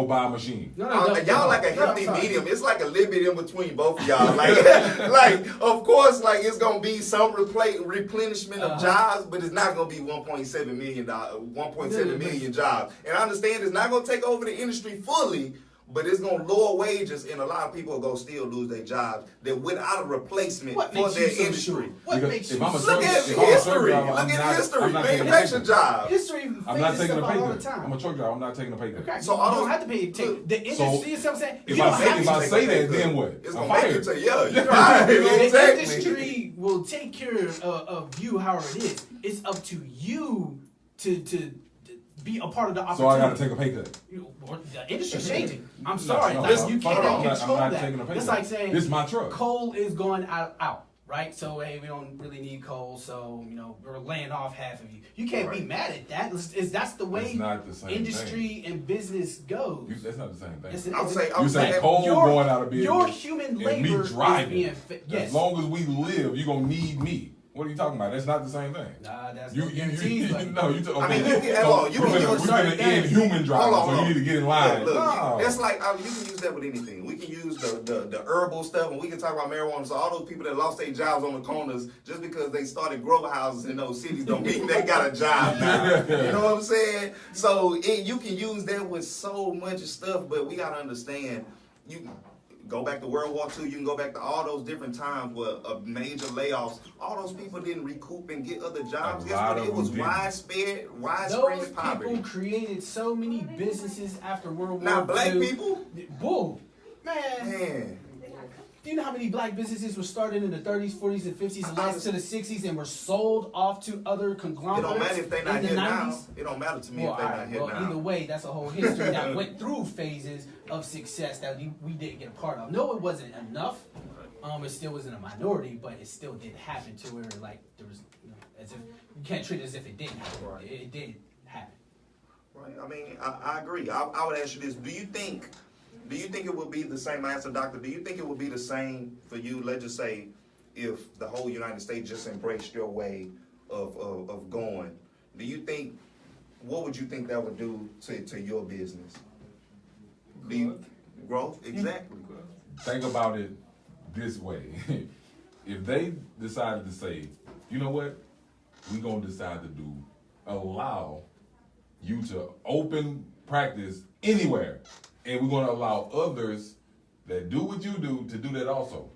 Speaker 2: buy a machine.
Speaker 1: Y'all like a healthy medium. It's like a little bit in between both of y'all. Like of course, like it's gonna be some replenishment of jobs, but it's not gonna be 1.7 million jobs. And I understand it's not gonna take over the industry fully, but it's gonna lower wages, and a lot of people will still lose their jobs that without a replacement for their industry.
Speaker 5: What makes you?
Speaker 1: Look at history. Look at history. Manufacturing jobs.
Speaker 5: History.
Speaker 2: I'm not taking a pay
Speaker 5: all the
Speaker 2: cut.
Speaker 5: time.
Speaker 2: I'm a truck driver. I'm not taking a pay cut.
Speaker 5: Okay.
Speaker 1: So
Speaker 5: you don't have to pay. The industry. You see what I'm saying?
Speaker 2: If I say that, then what?
Speaker 1: It's
Speaker 2: I'm
Speaker 1: gonna make
Speaker 2: fired.
Speaker 1: you're right.
Speaker 5: The
Speaker 1: Exactly.
Speaker 5: industry will take care of you however it is. It's up to you to be a part of the opportunity.
Speaker 2: So I got to take a pay cut.
Speaker 5: The industry's changing. I'm sorry.
Speaker 2: No,
Speaker 5: you cannot control
Speaker 2: I'm not
Speaker 5: that.
Speaker 2: taking a pay
Speaker 5: It's
Speaker 2: cut.
Speaker 5: like saying
Speaker 2: This is my truck.
Speaker 5: coal is going out, right? So hey, we don't really need coal, so we're laying off half of you. You can't be
Speaker 1: Right.
Speaker 5: mad at that. That's the way
Speaker 2: It's not the same
Speaker 5: industry and business goes.
Speaker 2: That's not the same thing.
Speaker 5: It's-
Speaker 1: I would say,
Speaker 2: You say coal
Speaker 5: Your-
Speaker 2: going out of business.
Speaker 5: Your human
Speaker 2: and
Speaker 5: labor
Speaker 2: me
Speaker 5: is
Speaker 2: driving.
Speaker 5: being yes.
Speaker 2: As long as we live, you're gonna need me. What are you talking about? That's not the same thing.
Speaker 5: Nah, that's
Speaker 2: You,
Speaker 5: no
Speaker 2: you,
Speaker 5: guarantees,
Speaker 2: you,
Speaker 5: buddy.
Speaker 2: no, you.
Speaker 1: I mean,
Speaker 2: Okay.
Speaker 1: hold on, you
Speaker 2: we're
Speaker 1: can
Speaker 2: gonna,
Speaker 1: use
Speaker 2: we're gonna
Speaker 5: certain
Speaker 2: end
Speaker 5: things.
Speaker 2: human driving,
Speaker 1: Hold on,
Speaker 2: so you need to get in line.
Speaker 1: Look,
Speaker 2: No.
Speaker 1: that's like you can use that with anything. We can use the herbal stuff, and we can talk about marijuana. So all those people that lost their jobs on the corners just because they started grow houses in those cities don't mean they got a job now. You know what I'm saying? So you can use that with so much stuff, but we gotta understand. You go back to World War II. You can go back to all those different times where major layoffs. All those people didn't recoup and get other jobs.
Speaker 2: A
Speaker 1: Guess
Speaker 2: lot
Speaker 1: what?
Speaker 2: of
Speaker 1: It was
Speaker 2: them didn't.
Speaker 1: widespread
Speaker 5: Those
Speaker 1: poverty.
Speaker 5: people created so many businesses after World War
Speaker 1: Now black
Speaker 5: II.
Speaker 1: people,
Speaker 5: Whoa, man.
Speaker 1: man.
Speaker 5: Do you know how many black businesses were started in the 30s, 40s, and 50s, and last to the 60s, and were sold off to other
Speaker 1: It
Speaker 5: conglomerates
Speaker 1: don't matter if they not
Speaker 5: in the
Speaker 1: here
Speaker 5: 90s?
Speaker 1: now. It don't matter to me
Speaker 5: Well,
Speaker 1: if they
Speaker 5: all right,
Speaker 1: not here
Speaker 5: well,
Speaker 1: now.
Speaker 5: either way, that's a whole history that went through phases of success that we didn't get a part of. No, it wasn't enough. It still wasn't a minority, but it still did happen to where like there was, as if you can't treat it as if it didn't happen.
Speaker 1: Right.
Speaker 5: It did happen.
Speaker 1: Right. I mean, I agree. I would ask you this: Do you think it would be the same? I asked the doctor. Do you think it would be the same for you? Let's just say, if the whole United States just embraced your way of going, do you think? What would you think that would do to your business? Growth? Exactly.
Speaker 2: Think about it this way. If they decided to say, you know what, we're going to decide to allow you to open practice anywhere, and we're going to allow others that do what you do to do that also.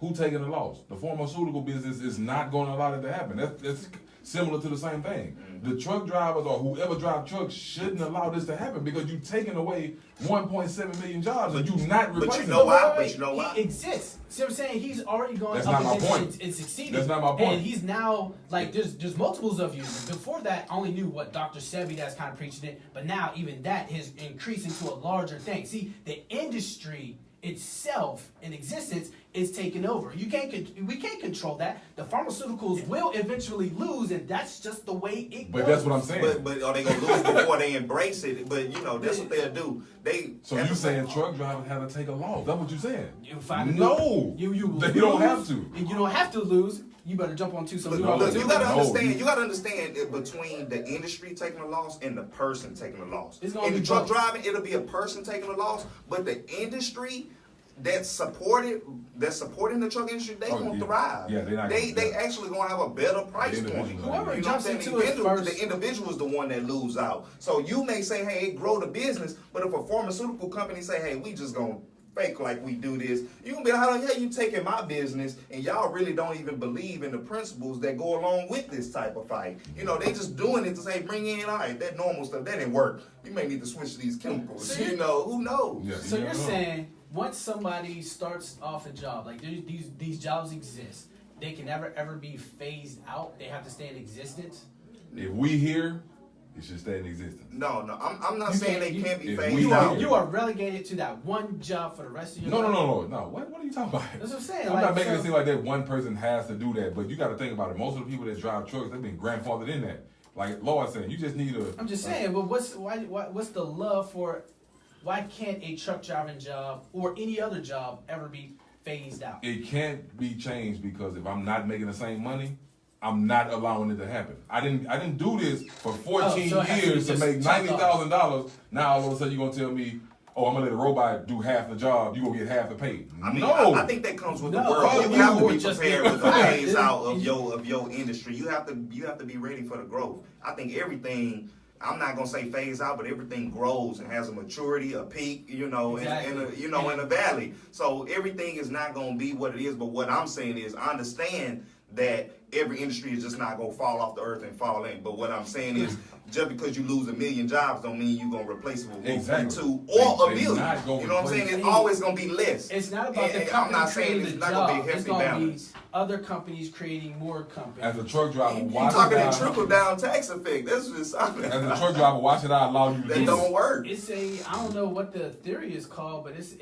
Speaker 2: Who taking the loss? The pharmaceutical business is not going to allow that to happen. That's similar to the same thing. The truck drivers or whoever drive trucks shouldn't allow this to happen because you're taking away 1.7 million jobs and you're not replacing
Speaker 1: But you know
Speaker 2: them.
Speaker 1: why? But you know why?
Speaker 5: He exists. See what I'm saying? He's already gone
Speaker 2: That's
Speaker 5: up
Speaker 2: not my
Speaker 5: against
Speaker 2: point.
Speaker 5: it and succeeded.
Speaker 2: That's not my point.
Speaker 5: And he's now like there's multiples of you. Before that, I only knew what Dr. Sebi that's kind of preaching it, but now even that has increased into a larger thing. See, the industry itself in existence is taking over. We can't control that. The pharmaceuticals will eventually lose, and that's just the way it goes.
Speaker 2: But that's what I'm saying.
Speaker 1: But are they gonna lose before they embrace it? But that's what they'll do.
Speaker 2: So you saying truck drivers have to take a loss? That's what you saying?
Speaker 5: You find a
Speaker 2: No,
Speaker 5: you
Speaker 2: they
Speaker 5: lose,
Speaker 2: don't have to.
Speaker 5: and you don't have to lose. You better jump onto some new
Speaker 1: Look, you
Speaker 5: opportunities.
Speaker 1: gotta
Speaker 2: No,
Speaker 1: understand.
Speaker 2: you-
Speaker 1: You gotta understand that between the industry taking a loss and the person taking a loss.
Speaker 5: It's gonna
Speaker 1: In
Speaker 5: be
Speaker 1: the truck
Speaker 5: both.
Speaker 1: driving, it'll be a person taking a loss, but the industry that's supporting the truck industry, they
Speaker 2: Oh,
Speaker 1: gonna
Speaker 2: yeah.
Speaker 1: thrive.
Speaker 2: Yeah, they're not
Speaker 1: They
Speaker 2: gonna-
Speaker 1: actually gonna have a better price
Speaker 2: The
Speaker 1: point.
Speaker 2: individuals
Speaker 1: You
Speaker 2: are-
Speaker 1: know what I'm
Speaker 5: jumps
Speaker 1: saying?
Speaker 5: into it first.
Speaker 1: The individual is the one that lose out. So you may say, hey, it grow the business, but if a pharmaceutical company say, hey, we just gonna fake like we do this, you gonna be like, how the hell you taking my business and y'all really don't even believe in the principles that go along with this type of fight. They just doing it to say, bring in, all right, that normal stuff, that didn't work. You may need to switch these chemicals.
Speaker 5: So
Speaker 1: Who knows?
Speaker 2: Yeah,
Speaker 5: So
Speaker 2: you
Speaker 5: you're
Speaker 2: don't know.
Speaker 5: saying once somebody starts off a job, like these jobs exist, they can never ever be phased out. They have to stay in existence.
Speaker 2: If we here, it should stay in existence.
Speaker 1: No, I'm not
Speaker 5: You
Speaker 1: saying
Speaker 5: can't-
Speaker 1: they can't be
Speaker 2: if
Speaker 1: phased
Speaker 2: we
Speaker 5: You
Speaker 1: out.
Speaker 5: are, you are relegated to that one job for the rest of your
Speaker 2: No.
Speaker 5: life.
Speaker 2: What are you talking about?
Speaker 5: That's what I'm saying.
Speaker 2: I'm
Speaker 5: like,
Speaker 2: not making
Speaker 5: so-
Speaker 2: it seem like that one person has to do that, but you got to think about it. Most of the people that drive trucks, they've been grandfathered in that. Like Lord said, you just need a.
Speaker 5: I'm just saying, but what's the love for? Why can't a truck driving job or any other job ever be phased out?
Speaker 2: It can't be changed because if I'm not making the same money, I'm not allowing it to happen. I didn't do this for 14
Speaker 5: so it has to be
Speaker 2: years to
Speaker 5: just
Speaker 2: make
Speaker 5: chopped off.
Speaker 2: $90,000. Now all of a sudden you're gonna tell me, oh, I'm gonna let a robot do half the job. You gonna get half the pay?
Speaker 1: I mean,
Speaker 2: no.
Speaker 1: I think that comes with the
Speaker 5: No,
Speaker 1: world.
Speaker 5: fuck
Speaker 1: You
Speaker 5: you,
Speaker 1: have to
Speaker 5: or
Speaker 1: be
Speaker 5: just
Speaker 1: prepared
Speaker 5: get
Speaker 1: with the
Speaker 5: fired.
Speaker 1: phase out of your industry. You have to be ready for the growth. I think everything. I'm not gonna say phase out, but everything grows and has a maturity, a peak,
Speaker 5: Exactly.
Speaker 1: and a valley. So everything is not gonna be what it is. But what I'm saying is, I understand that every industry is just not gonna fall off the earth and fall in. But what I'm saying is, just because you lose 1 million jobs don't mean you're gonna replace it with 1.2 or a
Speaker 2: They
Speaker 1: million.
Speaker 2: not gonna
Speaker 1: You know what I'm saying?
Speaker 2: replace
Speaker 1: It's
Speaker 5: it.
Speaker 1: always gonna be less.
Speaker 5: It's not about the
Speaker 1: And
Speaker 5: company
Speaker 1: I'm not saying
Speaker 5: creating
Speaker 1: it's
Speaker 5: the
Speaker 1: not
Speaker 5: job.
Speaker 1: gonna be a
Speaker 5: It's
Speaker 1: hefty
Speaker 5: gonna
Speaker 1: balance.
Speaker 5: be other companies creating more companies.
Speaker 2: As a truck driver,
Speaker 1: You
Speaker 2: why
Speaker 1: talking
Speaker 2: should
Speaker 1: that
Speaker 2: I,
Speaker 1: trickle down tax effect? That's just
Speaker 2: as a truck driver, why should I allow you to
Speaker 1: that
Speaker 2: do
Speaker 1: don't
Speaker 2: this?
Speaker 1: work.
Speaker 5: It's I don't know what the theory is called, but it's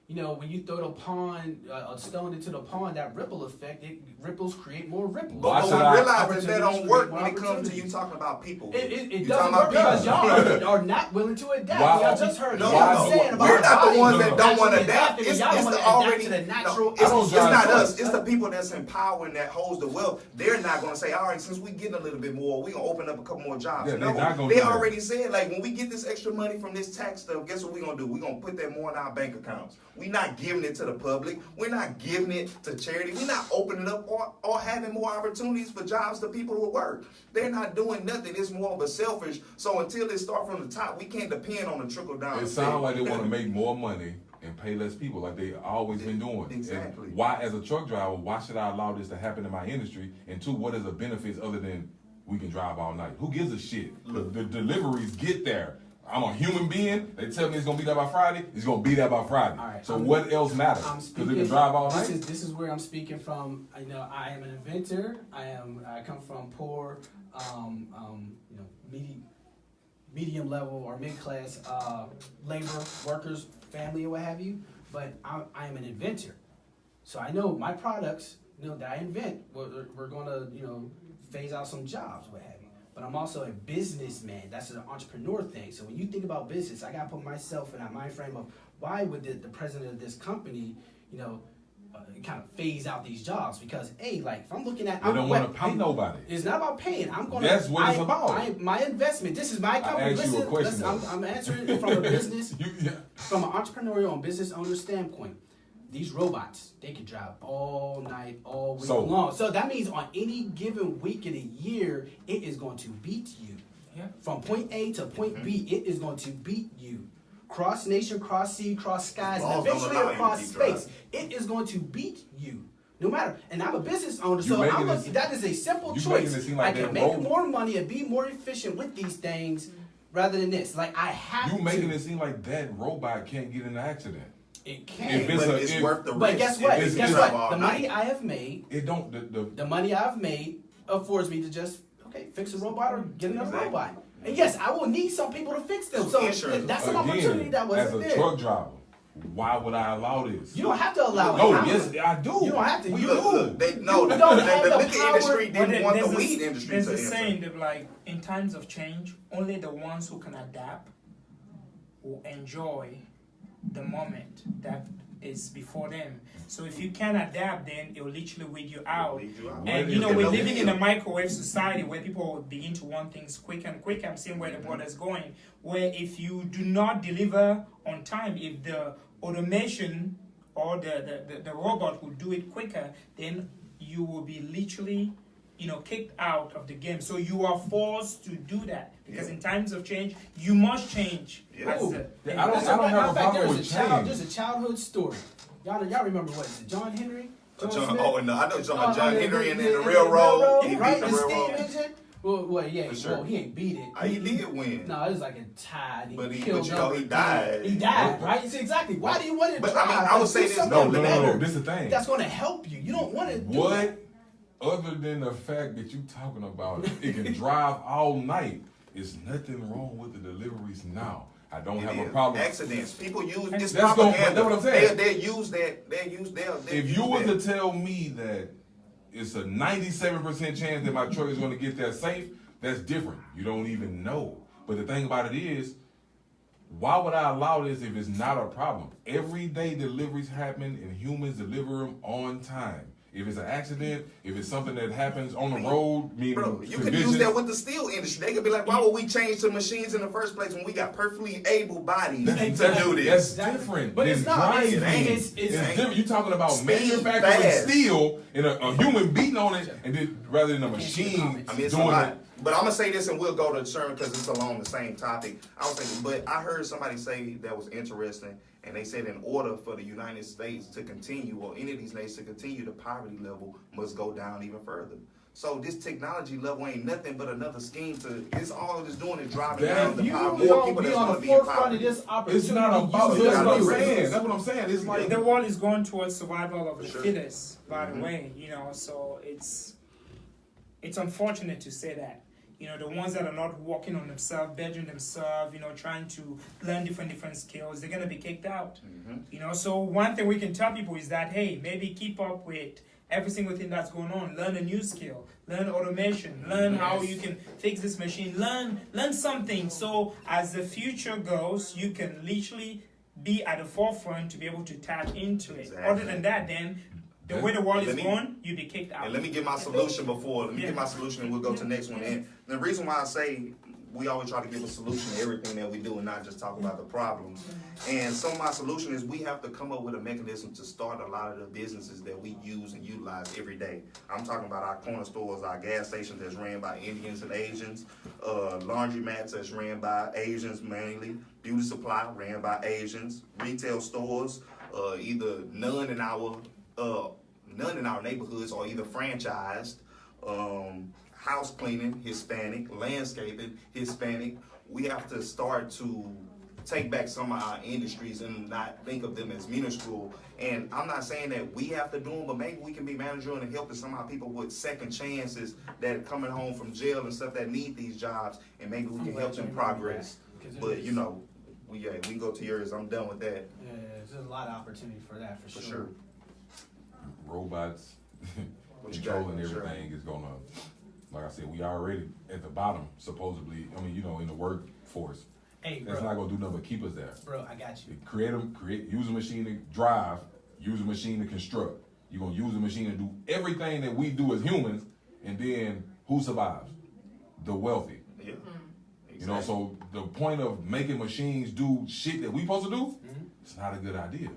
Speaker 5: you know, when you throw the pond, a stone into the pond, that ripple effect, ripples create more ripples.
Speaker 2: Why
Speaker 1: But
Speaker 2: should
Speaker 1: we
Speaker 2: I-
Speaker 1: realize that don't work when it
Speaker 5: Opportunities
Speaker 1: comes to
Speaker 5: create
Speaker 1: you talking about people.
Speaker 5: It
Speaker 1: You
Speaker 5: doesn't
Speaker 1: talking
Speaker 5: work
Speaker 1: about
Speaker 5: because
Speaker 1: people.
Speaker 5: y'all are not willing to adapt.
Speaker 2: Why-
Speaker 5: Y'all just heard
Speaker 1: No,
Speaker 5: what I'm
Speaker 1: no,
Speaker 5: saying about
Speaker 1: we're not the
Speaker 5: bodies
Speaker 1: ones that don't want to
Speaker 5: naturally
Speaker 1: adapt.
Speaker 5: adapting,
Speaker 1: It's
Speaker 5: y'all don't
Speaker 1: the
Speaker 5: wanna
Speaker 1: already
Speaker 5: adapt to the natural.
Speaker 1: no, it's
Speaker 2: I don't
Speaker 1: it's
Speaker 2: drive
Speaker 1: not
Speaker 2: trucks.
Speaker 1: us. It's the people that's empowering that holds the wealth. They're not going to say, all right, since we getting a little bit more, we gonna open up a couple more jobs.
Speaker 2: Yeah,
Speaker 1: no,
Speaker 2: they're not gonna
Speaker 1: they
Speaker 2: do that.
Speaker 1: already said like when we get this extra money from this tax stuff, guess what we gonna do? We gonna put that more in our bank accounts. We not giving it to the public. We're not giving it to charity. We're not opening up or having more opportunities for jobs to people who work. They're not doing nothing. It's more of a selfish. So until it start from the top, we can't depend on the trickle down.
Speaker 2: It sounds like they want to make more money and pay less people, like they always been doing.
Speaker 1: Exactly.
Speaker 2: And why, as a truck driver, why should I allow this to happen in my industry? And two, what is the benefits other than we can drive all night? Who gives a shit? The deliveries get there. I'm a human being. They tell me it's gonna be there by Friday. It's gonna be there by Friday.
Speaker 5: All right,
Speaker 2: So what else matters?
Speaker 5: I'm
Speaker 2: Because
Speaker 5: speaking.
Speaker 2: they can drive all
Speaker 5: this
Speaker 2: night.
Speaker 5: is where I'm speaking from. I know I am an inventor. I come from poor, you know, medium level or mid class labor workers, family or what have you. But I am an inventor, so I know my products, you know, that I invent. We're gonna, you know, phase out some jobs, what have you. But I'm also a businessman. That's an entrepreneur thing. So when you think about business, I gotta put myself in that mind frame of why would the president of this company, you know, kind of phase out these jobs? Because hey, like if I'm looking at,
Speaker 2: They don't want to pay nobody.
Speaker 5: It's not about paying. I'm gonna.
Speaker 2: That's what it's about.
Speaker 5: My investment. This is my company.
Speaker 2: asked you a question,
Speaker 5: I'm answering it from a business,
Speaker 2: Yeah.
Speaker 5: from an entrepreneurial and business owner standpoint. These robots, they can drive all night, all week long. So that means on any given week in a year, it is going to beat you.
Speaker 3: Yeah.
Speaker 5: From point A to point B, it is going to beat you. Cross nation, cross sea, cross skies, and
Speaker 1: Laws don't
Speaker 5: eventually
Speaker 1: allow you to
Speaker 5: across
Speaker 1: keep
Speaker 5: space.
Speaker 1: driving.
Speaker 5: It is going to beat you. No matter, and I'm a business owner,
Speaker 2: You
Speaker 5: so
Speaker 2: making
Speaker 5: I'm
Speaker 2: it-
Speaker 5: that is a simple
Speaker 2: you
Speaker 5: choice.
Speaker 2: making it seem like
Speaker 5: I can
Speaker 2: that
Speaker 5: make
Speaker 2: road-
Speaker 5: more money and be more efficient with these things rather than this. Like I have
Speaker 2: You making
Speaker 5: to.
Speaker 2: it seem like that robot can't get in an accident.
Speaker 5: It can.
Speaker 2: If it's
Speaker 1: but
Speaker 2: a-
Speaker 1: it's
Speaker 2: if-
Speaker 1: worth the risk.
Speaker 5: But guess what?
Speaker 1: If
Speaker 5: Guess
Speaker 1: you
Speaker 5: what?
Speaker 1: drive all
Speaker 5: The money
Speaker 1: night.
Speaker 5: I have made,
Speaker 2: It don't.
Speaker 5: the money I've made affords me to just fix a robot or get another
Speaker 1: Exactly.
Speaker 5: robot. And yes, I will need some people to fix them. So
Speaker 1: Insurance.
Speaker 5: that's an opportunity
Speaker 2: Again,
Speaker 5: that
Speaker 2: as
Speaker 5: wasn't
Speaker 2: a
Speaker 5: there.
Speaker 2: truck driver, why would I allow this?
Speaker 5: You don't have to allow
Speaker 2: No,
Speaker 5: it.
Speaker 2: yes, I do.
Speaker 5: You don't have to.
Speaker 2: We
Speaker 5: You
Speaker 2: do.
Speaker 1: Look, they, no,
Speaker 5: You
Speaker 1: the,
Speaker 5: don't
Speaker 1: the,
Speaker 5: have
Speaker 1: the
Speaker 5: the
Speaker 1: liquor
Speaker 5: power-
Speaker 1: industry
Speaker 3: Well,
Speaker 1: didn't want the
Speaker 3: there's
Speaker 1: weed
Speaker 3: a,
Speaker 1: industry
Speaker 3: there's
Speaker 1: to
Speaker 3: a
Speaker 1: enter.
Speaker 3: saying that like in times of change, only the ones who can adapt will enjoy the moment that is before them. So if you can adapt, then it will literally weed you out.
Speaker 1: Lead you out.
Speaker 3: And
Speaker 2: What
Speaker 3: you know,
Speaker 2: is
Speaker 3: we're
Speaker 1: it?
Speaker 3: living in a microwave society where people begin to want things quick and quick. I'm seeing where the world is going. Where if you do not deliver on time, if the automation or the robot will do it quicker, then you will be literally, you know, kicked out of the game. So you are forced to do that because
Speaker 1: Yeah.
Speaker 3: in times of change, you must change.
Speaker 1: Yeah.
Speaker 3: As
Speaker 5: Ooh.
Speaker 3: a-
Speaker 2: I don't
Speaker 5: As a matter
Speaker 2: have a
Speaker 5: of fact,
Speaker 2: problem
Speaker 5: there's
Speaker 2: with
Speaker 5: a
Speaker 2: change.
Speaker 5: there's a childhood story. Y'all remember what is it? John Henry?
Speaker 1: John,
Speaker 5: Smith?
Speaker 1: oh no, I know you're talking about John
Speaker 5: the-
Speaker 1: Henry and then the
Speaker 5: the
Speaker 1: railroad. He
Speaker 5: right?
Speaker 1: beat
Speaker 5: The
Speaker 1: the
Speaker 5: steam
Speaker 1: railroad.
Speaker 5: engine. Well, yeah,
Speaker 1: For sure.
Speaker 5: well, he ain't beat it.
Speaker 1: He did win.
Speaker 5: No, it was like a tie.
Speaker 1: But he-
Speaker 5: killed
Speaker 1: but you know, he
Speaker 5: number
Speaker 1: died.
Speaker 5: 10. He died, right? It's exactly. Why do you want to
Speaker 1: But
Speaker 5: try?
Speaker 1: I mean, I would say
Speaker 5: Do
Speaker 1: this,
Speaker 5: something
Speaker 2: No.
Speaker 5: better
Speaker 2: This is the thing.
Speaker 5: That's going to help you. You don't want to. Do
Speaker 2: What,
Speaker 5: that.
Speaker 2: other than the fact that you talking about it can drive all night, is nothing wrong with the deliveries now. I don't have a problem.
Speaker 1: Accidents. People use this
Speaker 2: That's gonna-
Speaker 1: propaganda.
Speaker 2: that's what I'm saying.
Speaker 1: They use that. They use
Speaker 2: If you
Speaker 1: use
Speaker 2: were
Speaker 1: that.
Speaker 2: to tell me that it's a 97% chance that my truck is going to get there safe, that's different. You don't even know. But the thing about it is, why would I allow this if it's not a problem? Everyday deliveries happen and humans deliver them on time. If it's an accident, if it's something that happens on the road, meaning
Speaker 1: Bro, you could
Speaker 2: conditions-
Speaker 1: use that with the steel industry. They could be like, why would we change to machines in the first place when we got perfectly able bodies to do this?
Speaker 2: That's different.
Speaker 5: But it's
Speaker 2: than
Speaker 5: not.
Speaker 2: driving.
Speaker 5: It's
Speaker 2: different. You're talking about
Speaker 1: Speed
Speaker 2: manufacturing
Speaker 1: fast.
Speaker 2: steel and a human beating on it, and then rather than a machine
Speaker 1: I mean, it's a
Speaker 2: doing
Speaker 1: lot.
Speaker 2: it.
Speaker 1: But I'm gonna say this, and we'll go to Sherman because it's along the same topic. I was thinking, but I heard somebody say that was interesting, and they said in order for the United States to continue, or any of these nations to continue, the poverty level must go down even further. So this technology level ain't nothing but another scheme to. It's all it's doing is driving down the
Speaker 5: You
Speaker 1: poverty. More
Speaker 5: don't
Speaker 1: people
Speaker 5: be
Speaker 1: that's
Speaker 5: on
Speaker 1: gonna
Speaker 5: the
Speaker 1: be in
Speaker 5: forefront of
Speaker 1: poverty.
Speaker 5: this opportunity.
Speaker 2: It's not about
Speaker 5: You
Speaker 2: that's
Speaker 5: will
Speaker 2: what I'm
Speaker 5: be
Speaker 2: saying.
Speaker 5: raised.
Speaker 2: That's what I'm saying. It's like
Speaker 3: the world is going towards survival of the
Speaker 1: sure.
Speaker 3: fittest, by the way, you know, so it's unfortunate to say that. You know, the ones that are not working on themselves, bettering themselves, you know, trying to learn different skills, they're gonna be kicked out. You know, so one thing we can tell people is that, hey, maybe keep up with every single thing that's going on. Learn a new skill, learn automation, learn how you can fix this machine, learn something. So as the future goes, you can literally be at the forefront to be able to tap into it.
Speaker 1: Exactly.
Speaker 3: Other than that, then the way the world is
Speaker 1: Let me-
Speaker 3: going, you'll be kicked out.
Speaker 1: And let me get my solution and we'll go to the next one. And the reason why I say we always try to give a solution to everything that we do and not just talk about the problems. And so my solution is we have to come up with a mechanism to start a lot of the businesses that we use and utilize every day. I'm talking about our corner stores, our gas stations that's ran by Indians and Asians, laundromats that's ran by Asians mainly, beauty supply ran by Asians, retail stores, either none in our neighborhoods or either franchised, house cleaning, Hispanic, landscaping, Hispanic. We have to start to take back some of our industries and not think of them as minuscule. And I'm not saying that we have to do them, but maybe we can be managerial and helping some of our people with second chances that are coming home from jail and stuff that need these jobs, and maybe we can help them progress. But you know, we can go to yours. I'm done with that.
Speaker 5: Yeah, there's a lot of opportunity for that, for sure.
Speaker 2: Robots
Speaker 1: What you got?
Speaker 2: controlling
Speaker 1: Sure.
Speaker 2: everything is gonna, like I said, we already at the bottom, supposedly. I mean, you know, in the workforce.
Speaker 5: Hey,
Speaker 2: That's
Speaker 5: bro,
Speaker 2: not gonna do nothing but keep us there.
Speaker 5: bro, I got you.
Speaker 2: Use a machine to drive, use a machine to construct. You're gonna use a machine to do everything that we do as humans, and then who survives? The wealthy.
Speaker 1: Yeah.
Speaker 2: You know, so the point of making machines do shit that we supposed to do, it's not a good idea.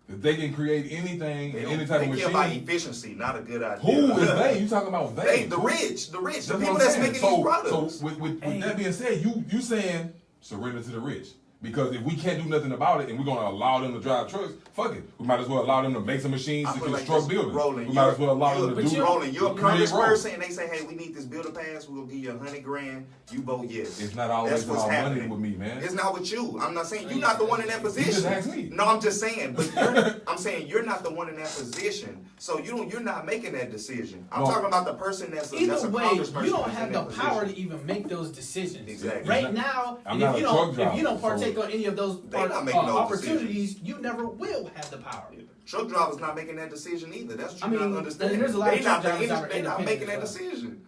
Speaker 2: If they can create anything,
Speaker 1: They
Speaker 2: any type of
Speaker 1: care about
Speaker 2: machine.
Speaker 1: efficiency, not a good idea.
Speaker 2: Who is they? You talking about they?
Speaker 1: They, the rich, the
Speaker 2: That's
Speaker 1: people
Speaker 2: what I'm
Speaker 1: that's
Speaker 2: saying.
Speaker 1: making these products.
Speaker 2: So with that being said, you saying surrender to the rich. Because if we can't do nothing about it and we're gonna allow them to drive trucks, fuck it. We might as well allow them to make some machines
Speaker 1: I
Speaker 2: to
Speaker 1: feel like
Speaker 2: construct
Speaker 1: this,
Speaker 2: buildings.
Speaker 1: Roland,
Speaker 2: We might as well allow them to do
Speaker 1: Roland, you're a
Speaker 2: create
Speaker 1: Congress
Speaker 2: roads.
Speaker 1: person, and they say, hey, we need this builder pass, we'll give you $100,000, you vote yes.
Speaker 2: It's not always
Speaker 1: That's what's
Speaker 2: about money
Speaker 1: happening.
Speaker 2: with me, man.
Speaker 1: It's not with you. I'm not saying you're not the one in that position.
Speaker 2: just asked me.
Speaker 1: No, I'm just saying, but I'm saying you're not the one in that position. So you're not making that decision. I'm
Speaker 2: No.
Speaker 1: talking about the person that's a
Speaker 5: Either way,
Speaker 1: congressperson
Speaker 5: you don't
Speaker 1: that's
Speaker 5: have
Speaker 1: in
Speaker 5: the
Speaker 1: that
Speaker 5: power
Speaker 1: position.
Speaker 5: to even make those decisions.
Speaker 1: Exactly.
Speaker 5: Right now,
Speaker 2: I'm
Speaker 5: and
Speaker 2: not
Speaker 5: if you
Speaker 2: a truck
Speaker 5: don't, if you don't
Speaker 2: driver,
Speaker 5: partake
Speaker 2: so-
Speaker 5: on any of those
Speaker 1: They not making those
Speaker 5: opportunities, you never will have the power.
Speaker 1: Truck drivers not making that decision either. That's what
Speaker 5: I
Speaker 1: you're
Speaker 5: mean,
Speaker 1: not understanding.
Speaker 5: there's a lot of
Speaker 1: They
Speaker 5: truck
Speaker 1: not the
Speaker 5: drivers that are
Speaker 1: they not making that
Speaker 5: independent
Speaker 1: decision.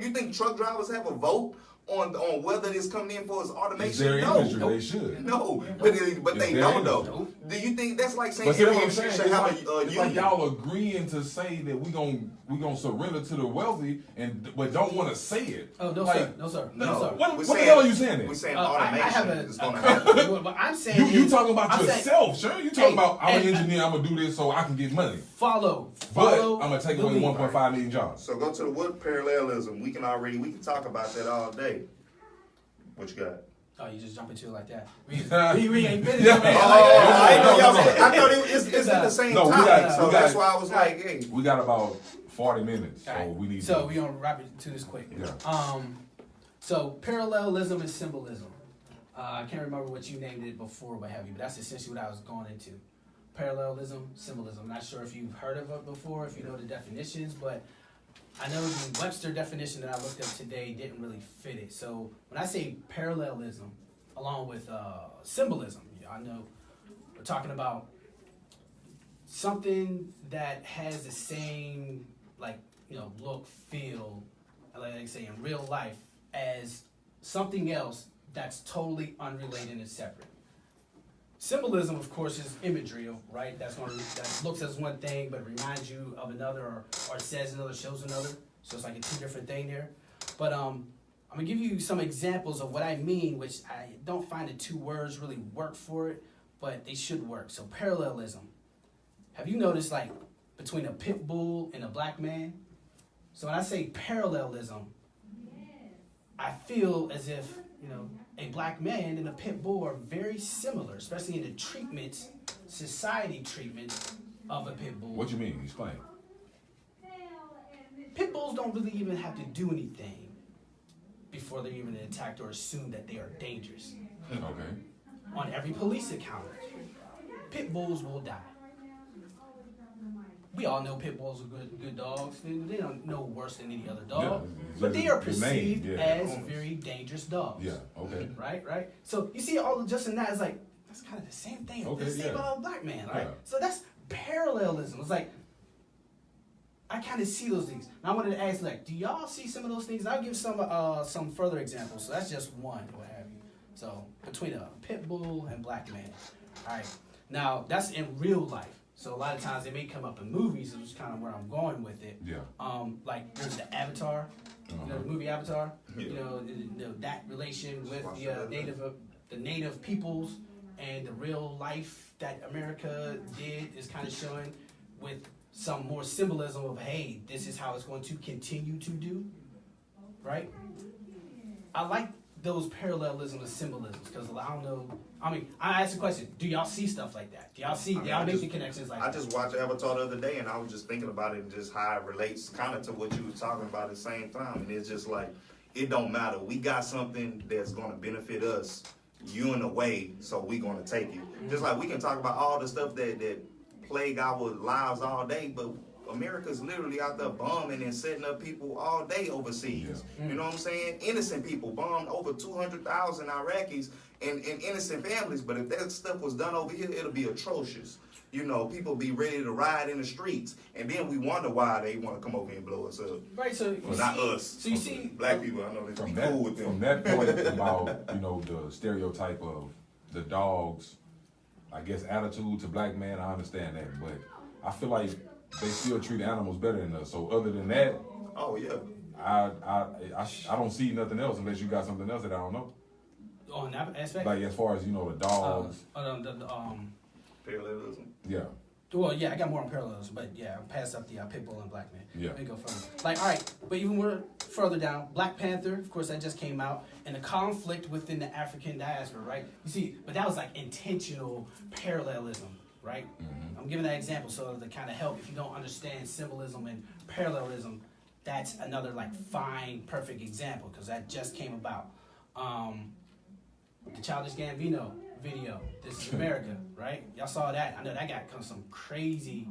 Speaker 1: You think truck drivers have a vote on whether this coming in for its automation?
Speaker 2: It's their
Speaker 1: No.
Speaker 2: industry. They should.
Speaker 1: No, but they
Speaker 2: It's
Speaker 1: don't
Speaker 2: their
Speaker 1: though.
Speaker 2: industry.
Speaker 1: Do you think that's like saying
Speaker 2: But see
Speaker 1: every
Speaker 2: what I'm
Speaker 1: industry
Speaker 2: saying?
Speaker 1: should have
Speaker 2: It's
Speaker 1: a
Speaker 2: like
Speaker 1: union?
Speaker 2: y'all agreeing to say that we gonna surrender to the wealthy, but don't want to say it.
Speaker 5: Oh, no,
Speaker 2: Like,
Speaker 5: sir. No, sir.
Speaker 1: No.
Speaker 5: No, sir.
Speaker 2: What
Speaker 1: We're
Speaker 2: the
Speaker 1: saying-
Speaker 2: hell are you saying? Then?
Speaker 1: We're saying
Speaker 5: I
Speaker 1: automation
Speaker 5: have
Speaker 1: is going to happen.
Speaker 5: what I'm saying
Speaker 2: You
Speaker 5: is-
Speaker 2: talking about
Speaker 5: I'm saying-
Speaker 2: yourself, sure? You talking
Speaker 5: Hey,
Speaker 2: about I'm an
Speaker 5: and-
Speaker 2: engineer, I'm gonna do this so I can get money.
Speaker 5: Follow.
Speaker 2: But
Speaker 5: Follow.
Speaker 2: I'm gonna take
Speaker 5: the
Speaker 2: away
Speaker 5: lead.
Speaker 2: 1.5 million jobs.
Speaker 1: So go to the wood parallelism. We can talk about that all day. What you got?
Speaker 5: Oh, you just jump into it like that. We ain't finished.
Speaker 2: Yeah.
Speaker 5: man.
Speaker 1: I didn't know y'all
Speaker 2: no,
Speaker 1: was- I thought it's at the same
Speaker 2: No, we
Speaker 1: time.
Speaker 2: got-
Speaker 1: So
Speaker 2: we
Speaker 1: that's
Speaker 2: got-
Speaker 1: why I was like, hey.
Speaker 2: We got about 40 minutes, so
Speaker 5: All right.
Speaker 2: we need
Speaker 5: So
Speaker 2: to.
Speaker 5: we gonna wrap it to this quick.
Speaker 2: Yeah.
Speaker 5: So parallelism and symbolism. I can't remember what you named it before, what have you, but that's essentially what I was going into. Parallelism, symbolism. I'm not sure if you've heard of it before, if you know the definitions, but I know the Webster definition that I looked up today didn't really fit it. So when I say parallelism, along with symbolism, I know we're talking about something that has the same, look, feel, like I say in real life, as something else that's totally unrelated and separate. Symbolism, of course, is imagery, right? That looks as one thing, but reminds you of another, or says another, shows another. So it's like a two different thing there. But I'm gonna give you some examples of what I mean, which I don't find the two words really work for it, but they should work. So parallelism. Have you noticed, like, between a pit bull and a black man? So when I say parallelism, I feel as if, a black man and a pit bull are very similar, especially in the treatment, society treatment of a pit bull.
Speaker 2: What you mean? Explain.
Speaker 5: Pit bulls don't really even have to do anything before they're even attacked or assume that they are dangerous.
Speaker 2: Okay.
Speaker 5: On every police encounter, pit bulls will die. we all know pit bulls are good dogs. They don't know worse than any other dog,
Speaker 2: Yeah,
Speaker 5: but they are
Speaker 2: the name,
Speaker 5: perceived
Speaker 2: yeah.
Speaker 5: as very dangerous dogs.
Speaker 2: Yeah, okay.
Speaker 5: Right. So you see, all just in that is like that's kind of the same thing.
Speaker 2: Okay,
Speaker 5: the same
Speaker 2: yeah.
Speaker 5: about a black man, right?
Speaker 2: Yeah.
Speaker 5: So that's parallelism. It's like I kind of see those things. And I wanted to ask, like, do y'all see some of those things? I'll give some further examples. So that's just one, what have you. So between a pit bull and black man. All right. Now that's in real life. So a lot of times they may come up in movies, which is kind of where I'm going with it.
Speaker 2: Yeah.
Speaker 5: Like there's the Avatar, you know, the movie Avatar. You know, that relation with the native peoples and the real life that America did is kind of showing with some more symbolism of, hey, this is how it's going to continue to do, right? I like those parallelisms and symbolisms because I don't know. I mean, I asked the question: do y'all see stuff like that? Do y'all make the connections like that?
Speaker 1: I just watched Avatar the other day, and I was just thinking about it and just how it relates kind of to what you was talking about at the same time. And it's just like, it don't matter. We got something that's going to benefit us, you in a way, so we going to take it. Just like we can talk about all the stuff that plague our lives all day, but America's literally out there bombing and setting up people all day overseas.
Speaker 2: Yeah.
Speaker 1: You know what I'm saying? Innocent people bombed over 200,000 Iraqis and innocent families. But if that stuff was done over here, it'll be atrocious. You know, people be ready to riot in the streets, and then we wonder why they want to come over here and blow us up.
Speaker 5: Right. So
Speaker 1: Well, not us.
Speaker 5: So you see,
Speaker 1: Black people. I know they
Speaker 2: From
Speaker 1: be
Speaker 2: that,
Speaker 1: cool with them.
Speaker 2: from that point about, you know, the stereotype of the dog's, I guess, attitude to black man, I understand that. But I feel like they still treat animals better than us. So other than that,
Speaker 1: Oh yeah.
Speaker 2: I don't see nothing else unless you got something else that I don't know.
Speaker 5: on that aspect,
Speaker 2: Like as far as, you know, the dogs.
Speaker 1: Parallelism.
Speaker 2: Yeah.
Speaker 5: Well, yeah, I got more on parallels, but yeah, I passed up the pit bull and black man.
Speaker 2: Yeah.
Speaker 5: Let me go further. Like, all right, but even more further down, Black Panther, of course, that just came out, and the conflict within the African diaspora, right? You see, but that was like intentional parallelism, right? I'm giving that example so to kind of help if you don't understand symbolism and parallelism. That's another like fine, perfect example because that just came about. The Childish Gambino video, This is America, right? Y'all saw that. I know that got some crazy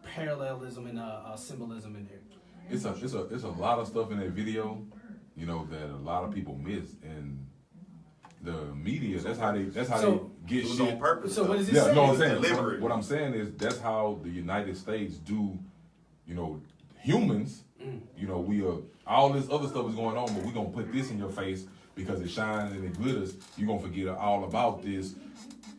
Speaker 5: parallelism and symbolism in there.
Speaker 2: It's a lot of stuff in that video, you know, that a lot of people miss, and the media. That's how they get
Speaker 1: It was
Speaker 2: shit.
Speaker 1: on purpose.
Speaker 5: So what
Speaker 1: though.
Speaker 5: is it
Speaker 2: Yeah,
Speaker 5: saying?
Speaker 2: no, I'm saying
Speaker 1: Deliberate.
Speaker 2: what I'm saying is that's how the United States do. You know, humans. You know, we are all this other stuff is going on, but we're gonna put this in your face because it shines and it glitters. You're gonna forget all about this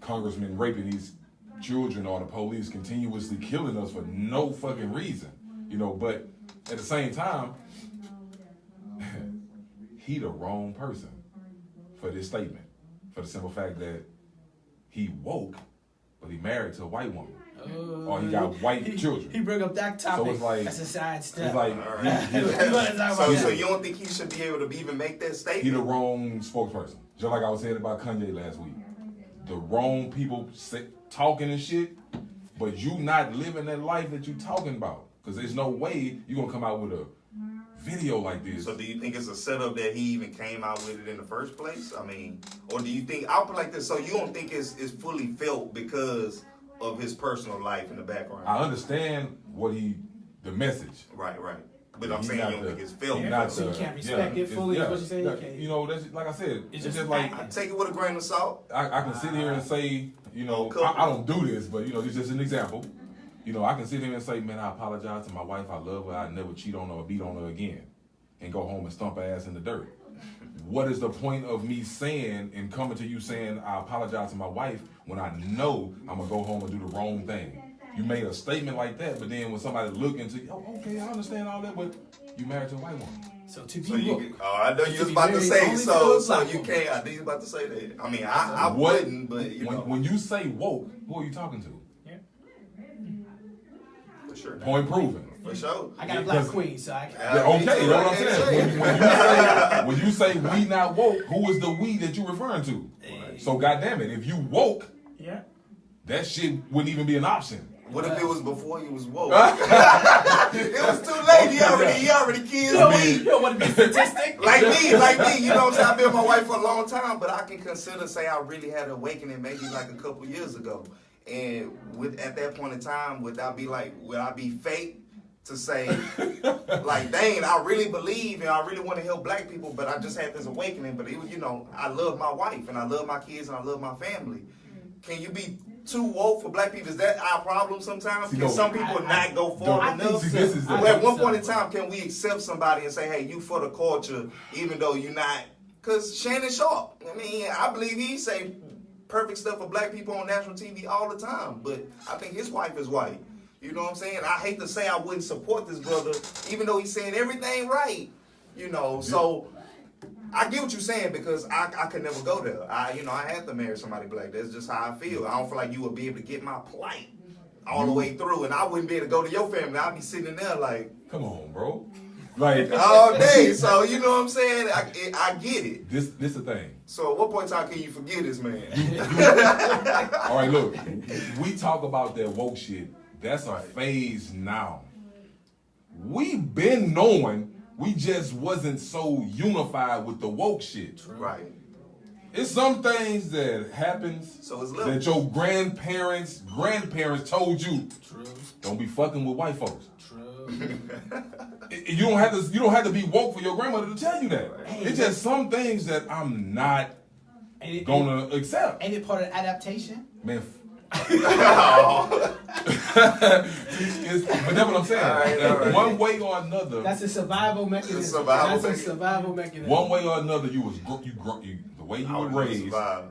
Speaker 2: congressman raping these children or the police continuously killing us for no fucking reason. You know, but at the same time, he the wrong person for this statement. For the simple fact that he woke, but he married to a white woman. Or he got white children.
Speaker 5: He brought up that topic.
Speaker 2: So it's like-
Speaker 5: that's a side step.
Speaker 2: It's like
Speaker 1: All right. So you don't think he should be able to even make that statement?
Speaker 2: he the wrong spokesperson. Just like I was saying about Kanye last week. The wrong people talking and shit, but you not living that life that you talking about. Because there's no way you gonna come out with a video like this.
Speaker 1: So do you think it's a setup that he even came out with it in the first place? I mean, or do you think, I'll put it like this, so you don't think it's fully felt because of his personal life in the background?
Speaker 2: I understand the message.
Speaker 1: Right. But I'm
Speaker 2: He's
Speaker 1: saying you
Speaker 2: not
Speaker 1: don't
Speaker 2: the-
Speaker 1: think it's felt.
Speaker 2: he's not
Speaker 5: So you
Speaker 2: the-
Speaker 5: can't respect it fully, is what you're saying? You can't-
Speaker 2: You know, that's like I said. It's
Speaker 5: just
Speaker 2: just like
Speaker 1: I take it with a grain of salt.
Speaker 2: I can sit here and say, you know,
Speaker 1: Cool.
Speaker 2: I don't do this, but you know, it's just an example. You know, I can sit here and say, man, I apologize to my wife. I love her. I never cheat on her or beat on her again, and go home and stomp her ass in the dirt. What is the point of me saying and coming to you saying I apologize to my wife when I know I'm gonna go home and do the wrong thing? You made a statement like that, but then when somebody look into you, oh, okay, I understand all that, but you married to a white woman.
Speaker 5: So to be
Speaker 1: So you,
Speaker 5: woke.
Speaker 1: I know you
Speaker 5: To
Speaker 1: was
Speaker 5: be
Speaker 1: about to
Speaker 5: very
Speaker 1: say
Speaker 5: only
Speaker 1: so.
Speaker 5: to a
Speaker 1: So
Speaker 5: black
Speaker 1: you
Speaker 5: woman.
Speaker 1: can't. I think you about to say that. I mean, I
Speaker 2: What-
Speaker 1: wouldn't, but you know,
Speaker 2: When you say woke, who are you talking to?
Speaker 1: for sure.
Speaker 2: Point proven.
Speaker 1: For sure.
Speaker 5: I got a black
Speaker 2: Because-
Speaker 5: queen, so I
Speaker 2: Yeah, okay, you know what I'm saying? When you say we not woke, who is the we that you referring to? So goddamn it, if you woke,
Speaker 3: Yeah.
Speaker 2: that shit wouldn't even be an option.
Speaker 1: What if it was before you was woke? It was too late. He already killed me.
Speaker 5: You don't want to be a statistic?
Speaker 1: Like me, you know what I'm saying? I've been with my wife for a long time, but I can say I really had an awakening maybe like a couple years ago. And at that point in time, would I be fake to say, like, dang, I really believe and I really want to help black people, but I just had this awakening. But it was, I love my wife and I love my kids and I love my family. Can you be too woke for black people? Is that our problem sometimes? Can some people not go far enough? At one point in time, can we accept somebody and say, hey, you for the culture, even though you're not? Because Shannon Sharp, I mean, I believe he say perfect stuff for black people on national TV all the time, but I think his wife is white. You know what I'm saying? I hate to say I wouldn't support this brother, even though he's saying everything right. So I get what you're saying because I could never go there. I had to marry somebody black. That's just how I feel. I don't feel like you would be able to get my plight all the way through, and I wouldn't be able to go to your family. I'd be sitting there like,
Speaker 2: come on, bro. Like
Speaker 1: all day. So you know what I'm saying? I get it.
Speaker 2: This the thing.
Speaker 1: So at what point in time can you forget this man?
Speaker 2: All right, look. We talk about that woke shit. That's a phase now. We been knowing, we just wasn't so unified with the woke shit.
Speaker 1: Right.
Speaker 2: It's some things that happens
Speaker 1: So it's
Speaker 2: that your grandparents told you.
Speaker 5: True.
Speaker 2: Don't be fucking with white folks.
Speaker 5: True.
Speaker 2: You don't have to be woke for your grandmother to tell you that. It's just some things that I'm not gonna accept.
Speaker 5: Ain't it part of adaptation?
Speaker 2: Man. But that's what I'm saying.
Speaker 1: All right.
Speaker 2: One way or another.
Speaker 5: That's a survival mechanism.
Speaker 1: It's a survival
Speaker 5: That's a survival mechanism.
Speaker 2: One way or another, the way you were raised.
Speaker 1: Survive.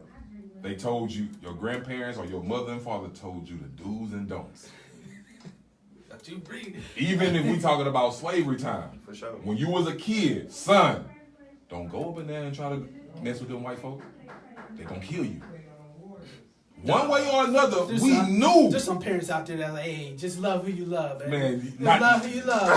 Speaker 2: They told you, your grandparents or your mother and father told you the do's and don'ts.
Speaker 5: That you breathe.
Speaker 2: Even if we talking about slavery time.
Speaker 1: For sure.
Speaker 2: When you was a kid, son, don't go up in there and try to mess with them white folks. They gonna kill you. One way or another, knew.
Speaker 5: There's some parents out there that like, hey, just love who you love,
Speaker 2: Man,
Speaker 5: just love who you love.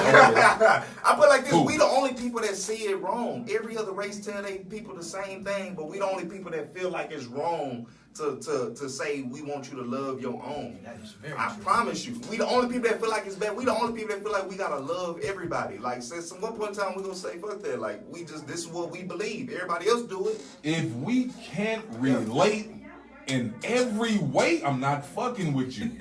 Speaker 1: I put like this,
Speaker 2: Who?
Speaker 1: we the only people that see it wrong. Every other race tell they people the same thing, but we the only people that feel like it's wrong to say we want you to love your own.
Speaker 5: That is very
Speaker 1: I
Speaker 5: true.
Speaker 1: promise you. We the only people that feel like it's bad. We the only people that feel like we gotta love everybody. Like since some one point in time we gonna say fuck that. Like this is what we believe. Everybody else do it.
Speaker 2: If we can't relate in every way, I'm not fucking with you.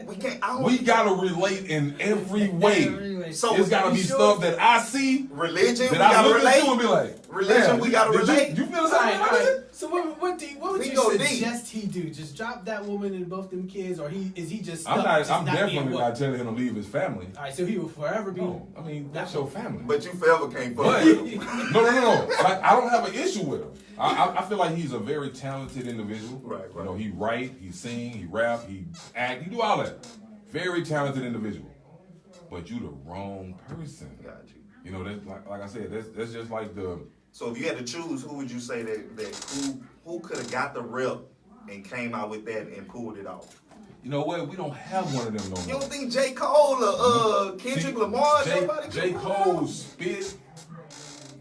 Speaker 1: We can't.
Speaker 2: We gotta relate in every way.
Speaker 1: So
Speaker 2: It's gotta be stuff that I see
Speaker 1: religion, we
Speaker 2: that I
Speaker 1: gotta
Speaker 2: look at you
Speaker 1: relate.
Speaker 2: and be like,
Speaker 1: Religion,
Speaker 2: "Damn,
Speaker 1: we gotta
Speaker 2: did
Speaker 1: relate."
Speaker 2: You feel the
Speaker 5: All
Speaker 2: same
Speaker 5: right,
Speaker 2: way?
Speaker 5: So what would
Speaker 1: We
Speaker 5: you
Speaker 1: go deep.
Speaker 5: suggest he do? Just drop that woman and both them kids, or is he just?
Speaker 2: I'm
Speaker 5: stuck,
Speaker 2: not.
Speaker 5: just
Speaker 2: I'm
Speaker 5: not
Speaker 2: definitely
Speaker 5: being
Speaker 2: not
Speaker 5: woke?
Speaker 2: telling him to leave his family.
Speaker 5: All right, so he will forever be.
Speaker 2: No, I mean that's your family.
Speaker 1: But you forever can't fuck
Speaker 2: But
Speaker 1: with them.
Speaker 2: no. Like I don't have an issue with him. I feel like he's a very talented individual.
Speaker 1: Right.
Speaker 2: You know, he write, he sing, he rap, he act, he do all that. Very talented individual. But you the wrong person.
Speaker 1: Got you.
Speaker 2: You know, that's like I said, that's just like the.
Speaker 1: So if you had to choose, who would you say that who could have got the rep and came out with that and pulled it off?
Speaker 2: You know what? We don't have one of them no
Speaker 1: You
Speaker 2: more.
Speaker 1: don't think J. Cole or Kendrick Lamar? Nobody
Speaker 2: J.
Speaker 1: can
Speaker 2: Cole spit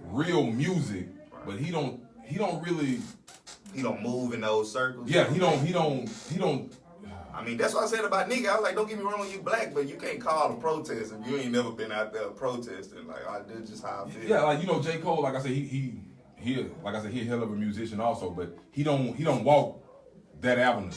Speaker 2: real music, but he don't really.
Speaker 1: He don't move in those circles.
Speaker 2: Yeah, he don't.
Speaker 1: I mean, that's what I said about nigga. I was like, don't get me wrong, you black, but you can't call a protest if you ain't never been out there protesting. Like, that's just how I feel.
Speaker 2: Yeah, like J. Cole, like I said, he like I said, he a hell of a musician also, but he don't walk that avenue.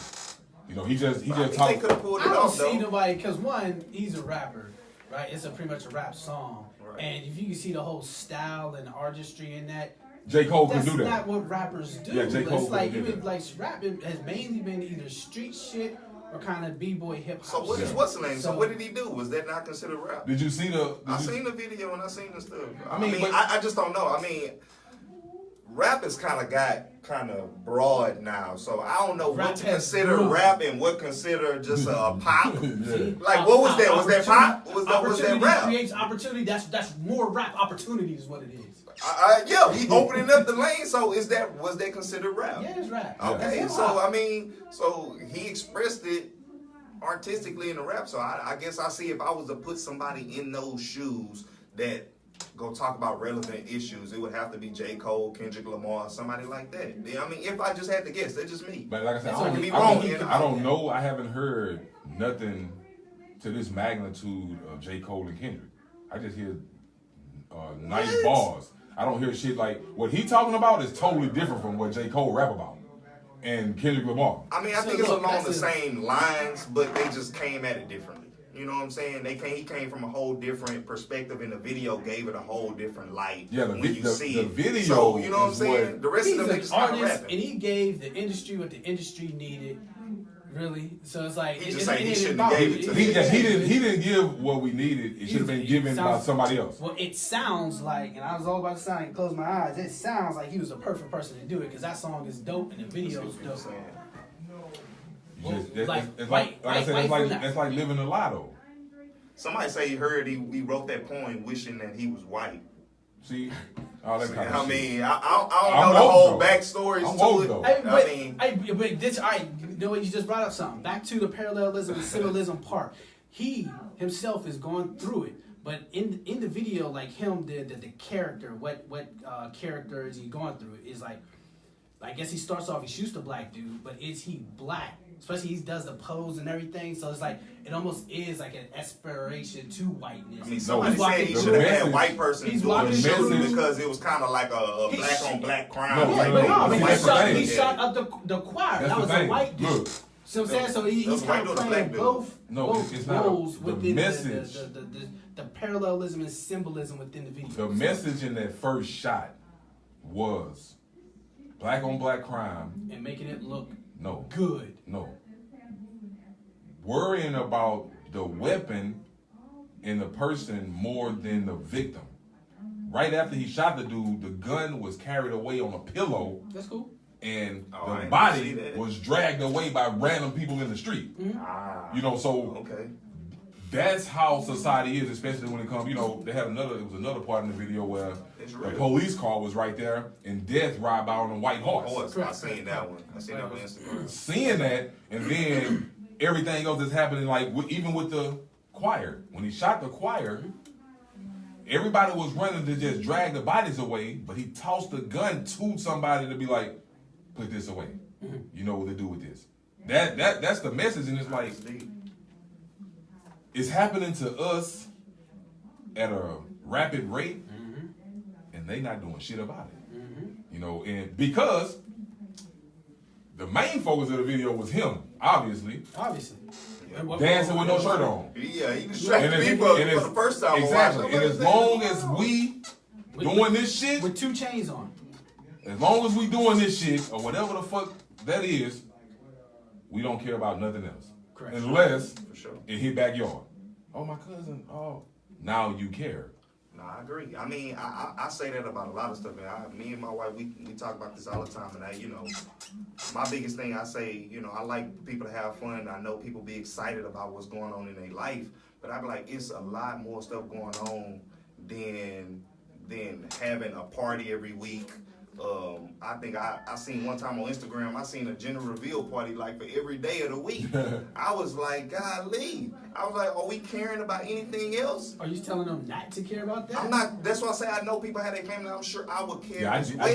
Speaker 2: You know, he just
Speaker 1: I mean,
Speaker 2: talk.
Speaker 1: they could have pulled it
Speaker 5: I don't
Speaker 1: off
Speaker 5: see
Speaker 1: though.
Speaker 5: nobody because one, he's a rapper, right? It's pretty much a rap song,
Speaker 1: Right.
Speaker 5: and if you can see the whole style and artistry in that,
Speaker 2: J. Cole can
Speaker 5: that's
Speaker 2: do that.
Speaker 5: not what rappers do.
Speaker 2: Yeah, J. Cole
Speaker 5: It's like
Speaker 2: couldn't do
Speaker 5: even
Speaker 2: that.
Speaker 5: like rap has mainly been either street shit or kind of b-boy hip
Speaker 1: So
Speaker 5: hop.
Speaker 1: what is
Speaker 5: shit.
Speaker 1: what's the name? So what did he do? Was that not considered rap?
Speaker 2: Did you see the?
Speaker 1: I seen the video and I seen the stuff.
Speaker 2: I mean, but-
Speaker 1: I just don't know. I mean, rap has kind of got kind of broad now, so I don't know
Speaker 5: Rap
Speaker 1: what to
Speaker 5: has
Speaker 1: consider
Speaker 5: grew.
Speaker 1: rap and what consider just a pop.
Speaker 2: Yeah.
Speaker 1: Like, what was that? Was that pop? Was that
Speaker 5: Opportunity
Speaker 1: rap?
Speaker 5: creates opportunity. That's more rap opportunity is what it is.
Speaker 1: Yeah, he opening up the lane. So was that considered rap?
Speaker 5: Yeah, it's rap.
Speaker 1: Okay,
Speaker 5: It's
Speaker 1: so
Speaker 5: hip-hop.
Speaker 1: I mean, so he expressed it artistically in the rap. So I guess I see if I was to put somebody in those shoes that go talk about relevant issues, it would have to be J. Cole, Kendrick Lamar, somebody like that. I mean, if I just had to guess, that's just me.
Speaker 2: But like I said,
Speaker 1: That's
Speaker 2: I
Speaker 1: what
Speaker 2: don't,
Speaker 1: be
Speaker 2: I
Speaker 1: wrong,
Speaker 2: don't-
Speaker 1: you know?
Speaker 2: I don't know. I haven't heard nothing to this magnitude of J. Cole and Kendrick. I just hear nice
Speaker 1: What?
Speaker 2: bars. I don't hear shit like what he talking about is totally different from what J. Cole rap about. and Kendrick Lamar.
Speaker 1: I mean, I
Speaker 5: So
Speaker 1: think it's
Speaker 5: look,
Speaker 1: along
Speaker 5: that's
Speaker 1: the
Speaker 5: a-
Speaker 1: same lines, but they just came at it differently. You know what I'm saying? He came from a whole different perspective, and the video gave it a whole different light.
Speaker 2: Yeah,
Speaker 1: when you see
Speaker 2: the
Speaker 1: it.
Speaker 2: video.
Speaker 1: So you know what I'm
Speaker 2: is
Speaker 1: saying? The rest
Speaker 5: He's
Speaker 1: of them
Speaker 5: an
Speaker 1: niggas not
Speaker 5: artist,
Speaker 1: rapping.
Speaker 5: and he gave the industry what the industry needed. Really, so it's like
Speaker 1: He just
Speaker 5: it
Speaker 1: saying he
Speaker 5: ain't
Speaker 1: shouldn't
Speaker 5: about-
Speaker 1: have gave it to
Speaker 2: He
Speaker 1: them.
Speaker 2: he didn't give what we needed. It should have been given by
Speaker 5: sounds-
Speaker 2: somebody else.
Speaker 5: Well, it sounds like, and I was all about to sign and close my eyes. It sounds like he was the perfect person to do it because that song is dope and the video is dope.
Speaker 2: It's
Speaker 5: like,
Speaker 2: it's
Speaker 5: right
Speaker 2: I said,
Speaker 5: from
Speaker 2: it's like living a lotto.
Speaker 1: Somebody say he heard he wrote that poem wishing that he was white.
Speaker 2: See, all that kind of
Speaker 1: I
Speaker 2: shit.
Speaker 1: mean, I
Speaker 2: I'm
Speaker 1: don't know the
Speaker 2: woke,
Speaker 1: whole
Speaker 2: though.
Speaker 1: backstories
Speaker 2: I'm
Speaker 1: to
Speaker 2: woke,
Speaker 1: it.
Speaker 2: though.
Speaker 5: Hey,
Speaker 1: I mean,
Speaker 5: but this, all right, you know what? You just brought up something. Back to the parallelism and symbolism part. He himself is going through it, but in the video, like him, the character, what character is he going through? Is like, I guess he starts off, he shoots the black dude, but is he black? Especially he does the pose and everything, so it's like it almost is like an aspiration to whiteness.
Speaker 1: I mean, somebody
Speaker 5: He's walking
Speaker 1: said he
Speaker 5: through-
Speaker 1: should have had
Speaker 2: message-
Speaker 1: white person
Speaker 5: he's
Speaker 1: doing
Speaker 5: walking
Speaker 1: the
Speaker 2: through-
Speaker 1: shooting because it was kind of like a
Speaker 5: He
Speaker 1: black
Speaker 5: sh-
Speaker 1: on black crime.
Speaker 2: No,
Speaker 5: Yeah,
Speaker 2: no,
Speaker 5: but
Speaker 2: no,
Speaker 5: no, I mean,
Speaker 2: that's the thing.
Speaker 5: he shot up the choir.
Speaker 2: That's
Speaker 5: That
Speaker 2: the
Speaker 5: was
Speaker 2: thing.
Speaker 5: a white dude.
Speaker 2: Look,
Speaker 5: So I'm saying, so he's
Speaker 1: That's a white
Speaker 5: kind of
Speaker 1: dude, a
Speaker 5: playing
Speaker 1: black dude.
Speaker 5: both,
Speaker 2: No,
Speaker 5: both
Speaker 2: it's not
Speaker 5: roles
Speaker 2: the
Speaker 5: within
Speaker 2: message.
Speaker 5: the parallelism and symbolism within the video.
Speaker 2: the message in that first shot was black on black crime.
Speaker 5: And making it look
Speaker 2: No,
Speaker 5: good.
Speaker 2: no. Worrying about the weapon and the person more than the victim. Right after he shot the dude, the gun was carried away on a pillow,
Speaker 5: That's cool.
Speaker 2: and
Speaker 1: Oh, I
Speaker 2: the
Speaker 1: ain't
Speaker 2: body
Speaker 1: see that.
Speaker 2: was dragged away by random people in the street.
Speaker 1: Ah,
Speaker 2: You know, so
Speaker 1: okay.
Speaker 2: that's how society is, especially when it comes. You know, it was another part in the video where
Speaker 1: It's
Speaker 2: the
Speaker 1: real.
Speaker 2: police car was right there, and death ride by on a white horse.
Speaker 1: I seen that one. I seen that on Instagram.
Speaker 2: Seeing that, and then everything else that's happening, like even with the choir, when he shot the choir, everybody was running to just drag the bodies away, but he tossed the gun to somebody to be like, put this away. You know what to do with this. That's the message, and it's like it's happening to us at a rapid rate, and they not doing shit about it. You know, and because the main focus of the video was him, obviously,
Speaker 5: Obviously.
Speaker 1: Yeah.
Speaker 5: And what-
Speaker 2: dancing with no shirt on.
Speaker 1: Yeah, he distracted
Speaker 2: it's-
Speaker 1: me for
Speaker 2: it's-
Speaker 1: the first time. I
Speaker 2: exactly.
Speaker 1: watched it.
Speaker 2: And as long as we doing this shit,
Speaker 5: With 2 chains on.
Speaker 2: as long as we doing this shit or whatever the fuck that is, we don't care about nothing else.
Speaker 5: Correct.
Speaker 2: Unless
Speaker 1: For sure.
Speaker 2: it hit backyard. Oh, my cousin. Oh, now you care.
Speaker 1: No, I agree. I mean, I say that about a lot of stuff, man. Me and my wife, we talk about this all the time, and my biggest thing I say, I like people to have fun. I know people be excited about what's going on in their life, but I be like, it's a lot more stuff going on than having a party every week. I think I seen one time on Instagram, I seen a gender reveal party like for every day of the week. I was like, golly. I was like, are we caring about anything else?
Speaker 5: Are you telling them not to care about that?
Speaker 1: I'm not. That's why I say I know people have their family. I'm sure I would care
Speaker 2: Yeah,
Speaker 1: as well.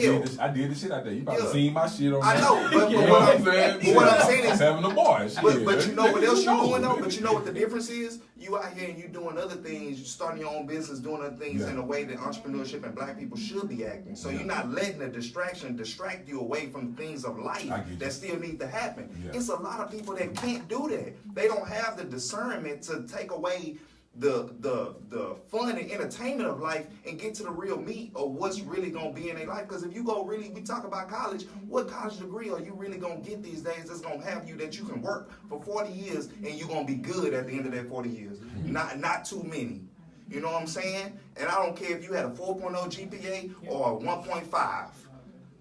Speaker 2: I did this shit out there. You probably
Speaker 1: Yeah.
Speaker 2: seen my shit on
Speaker 1: I
Speaker 2: there.
Speaker 1: know, but,
Speaker 2: You know what I'm saying?
Speaker 1: but what I'm saying is,
Speaker 2: having a bar. Shit.
Speaker 1: but you know what else you're doing though?
Speaker 2: know.
Speaker 1: But you know what the difference is? You out here and you doing other things, you starting your own business, doing other things
Speaker 2: Yeah.
Speaker 1: in a way that entrepreneurship and black people should be acting. So you're not letting the distraction distract you away from the things of life
Speaker 2: I get you.
Speaker 1: that still need to happen.
Speaker 2: Yeah.
Speaker 1: It's a lot of people that can't do that. They don't have the discernment to take away the fun and entertainment of life and get to the real meat of what's really gonna be in their life. Because if you go really, we talk about college, what college degree are you really gonna get these days that's gonna have you that you can work for 40 years and you're gonna be good at the end of that 40 years? Not too many. You know what I'm saying? And I don't care if you had a 4.0 GPA or a 1.5.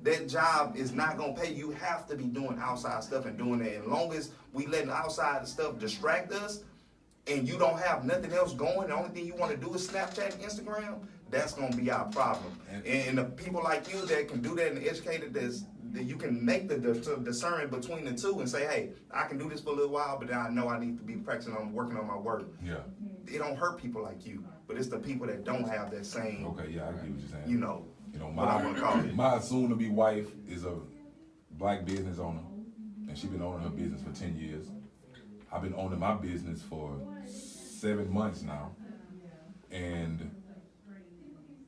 Speaker 1: That job is not gonna pay. You have to be doing outside stuff and doing that. As long as we letting outside stuff distract us, and you don't have nothing else going, the only thing you want to do is Snapchat and Instagram, that's going to be our problem. And the people like you that can do that and educated that you can make the discernment between the two and say, hey, I can do this for a little while, but then I know I need to be practicing on working on my work.
Speaker 2: Yeah.
Speaker 1: It don't hurt people like you, but it's the people that don't have that same,
Speaker 2: Okay, yeah, I get what you're saying.
Speaker 1: you know
Speaker 2: my,
Speaker 1: what I'm going to call it.
Speaker 2: my soon-to-be wife is a black business owner, and she's been owning her business for 10 years. I've been owning my business for 7 months now, and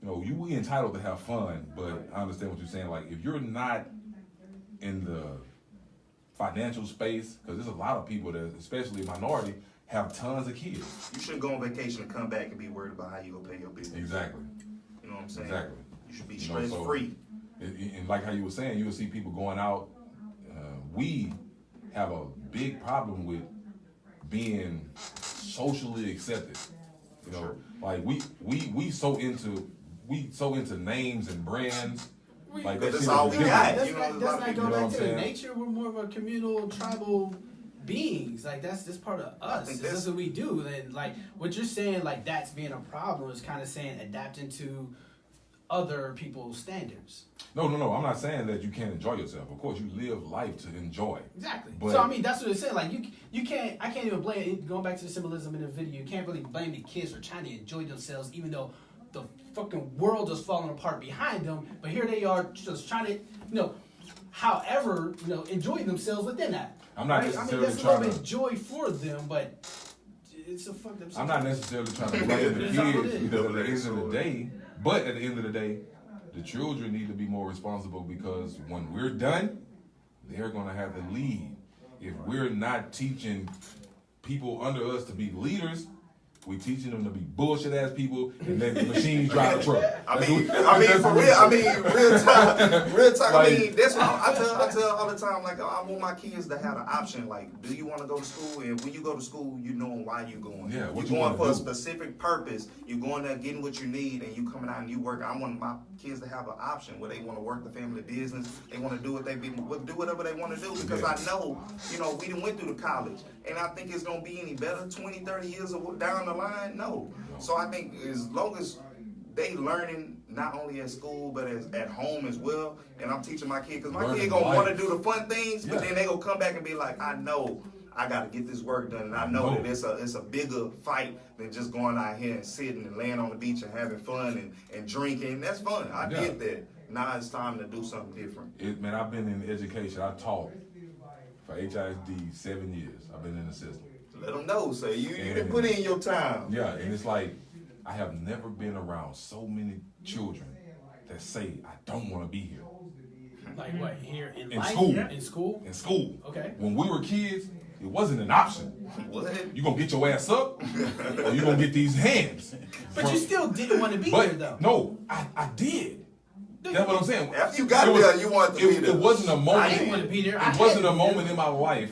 Speaker 2: we entitled to have fun, but I understand what you're saying. Like, if you're not in the financial space, because there's a lot of people that, especially minority, have tons of kids.
Speaker 1: You shouldn't go on vacation and come back and be worried about how you gonna pay your bills.
Speaker 2: Exactly.
Speaker 1: You know what I'm saying?
Speaker 2: Exactly.
Speaker 1: You should be
Speaker 2: You know,
Speaker 1: stress
Speaker 2: so-
Speaker 1: free.
Speaker 2: And like how you were saying, you will see people going out. We have a big problem with being socially accepted. You know,
Speaker 1: Sure.
Speaker 2: like we so into names and brands. Like
Speaker 1: Because
Speaker 2: that
Speaker 1: that's
Speaker 2: shit
Speaker 1: all
Speaker 2: is
Speaker 1: we
Speaker 2: different.
Speaker 1: got.
Speaker 5: That's
Speaker 1: You know,
Speaker 5: not,
Speaker 1: a lot
Speaker 5: that's
Speaker 1: of
Speaker 5: not
Speaker 1: people
Speaker 5: going
Speaker 2: know
Speaker 5: back
Speaker 2: what
Speaker 5: to
Speaker 2: I'm
Speaker 5: the
Speaker 2: saying?
Speaker 5: nature. We're more of a communal, tribal beings. Like that's part of us.
Speaker 1: think
Speaker 5: That's
Speaker 1: that's-
Speaker 5: what we do. And like what you're saying, like that's being a problem is kind of saying adapting to other people's standards.
Speaker 2: No. I'm not saying that you can't enjoy yourself. Of course, you live life to enjoy.
Speaker 5: Exactly.
Speaker 2: But-
Speaker 5: So I mean, that's what it's saying. Like you can't. I can't even blame. Going back to the symbolism in the video, you can't really blame the kids for trying to enjoy themselves, even though the fucking world is falling apart behind them. But here they are, just trying to, however, enjoy themselves within that.
Speaker 2: I'm not
Speaker 5: right?
Speaker 2: necessarily
Speaker 5: that's a
Speaker 2: trying
Speaker 5: little
Speaker 2: to-
Speaker 5: bit joy for them, but it's a fucked up.
Speaker 2: I'm not necessarily trying to blame the
Speaker 5: It's all it
Speaker 2: kids
Speaker 5: is.
Speaker 2: because at the end of the day, but at the end of the day, the children need to be more responsible because when we're done, they're gonna have to lead. If we're not teaching people under us to be leaders, we teaching them to be bullshit ass people and let the machines drive the truck.
Speaker 1: I
Speaker 2: That's
Speaker 1: mean,
Speaker 2: what-
Speaker 1: for real. I mean, real talk.
Speaker 2: Like-
Speaker 1: I mean, that's what I tell all the time. Like, I want my kids to have an option. Like, do you want to go to school? And when you go to school, you know why you're going.
Speaker 2: Yeah, what
Speaker 1: you're
Speaker 2: you
Speaker 1: going for
Speaker 2: wanna
Speaker 1: a
Speaker 2: do.
Speaker 1: specific purpose. You're going there getting what you need, and you coming out and you work. I want my kids to have an option where they want to work the family business. They want to do what do whatever they want to do because
Speaker 2: Yeah.
Speaker 1: I know, we done went through the college, and I think it's gonna be any better 20, 30 years down the line. No. So I think as long as they learning not only at school but at home as well, and I'm teaching my kid because my
Speaker 2: Learning
Speaker 1: kid gonna
Speaker 2: life.
Speaker 1: want to do the fun things, but
Speaker 2: Yeah.
Speaker 1: then they gonna come back and be like, I know I gotta get this work done, and I know that it's a bigger fight than just going out here and sitting and laying on the beach and having fun and drinking. That's fun. I
Speaker 2: Yeah.
Speaker 1: did that. Now it's time to do something different.
Speaker 2: Man, I've been in education. I taught for HISD 7 years. I've been in the system.
Speaker 1: Let them know. So you
Speaker 2: And-
Speaker 1: can put in your time.
Speaker 2: Yeah, and it's like I have never been around so many children that say I don't want to be here.
Speaker 5: Like what here in
Speaker 2: In
Speaker 5: life?
Speaker 2: school.
Speaker 5: In school.
Speaker 2: In school.
Speaker 5: Okay.
Speaker 2: When we were kids, it wasn't an option.
Speaker 1: What?
Speaker 2: You gonna get your ass up, or you gonna get these hands.
Speaker 5: But you still didn't want to be there
Speaker 2: But
Speaker 5: though.
Speaker 2: no, I did. That's what I'm saying.
Speaker 1: After you got
Speaker 2: It was-
Speaker 1: there, you wanted to be there.
Speaker 2: It wasn't a moment.
Speaker 5: I didn't want to be there. I
Speaker 2: It wasn't
Speaker 5: had
Speaker 2: a
Speaker 5: to.
Speaker 2: moment in my life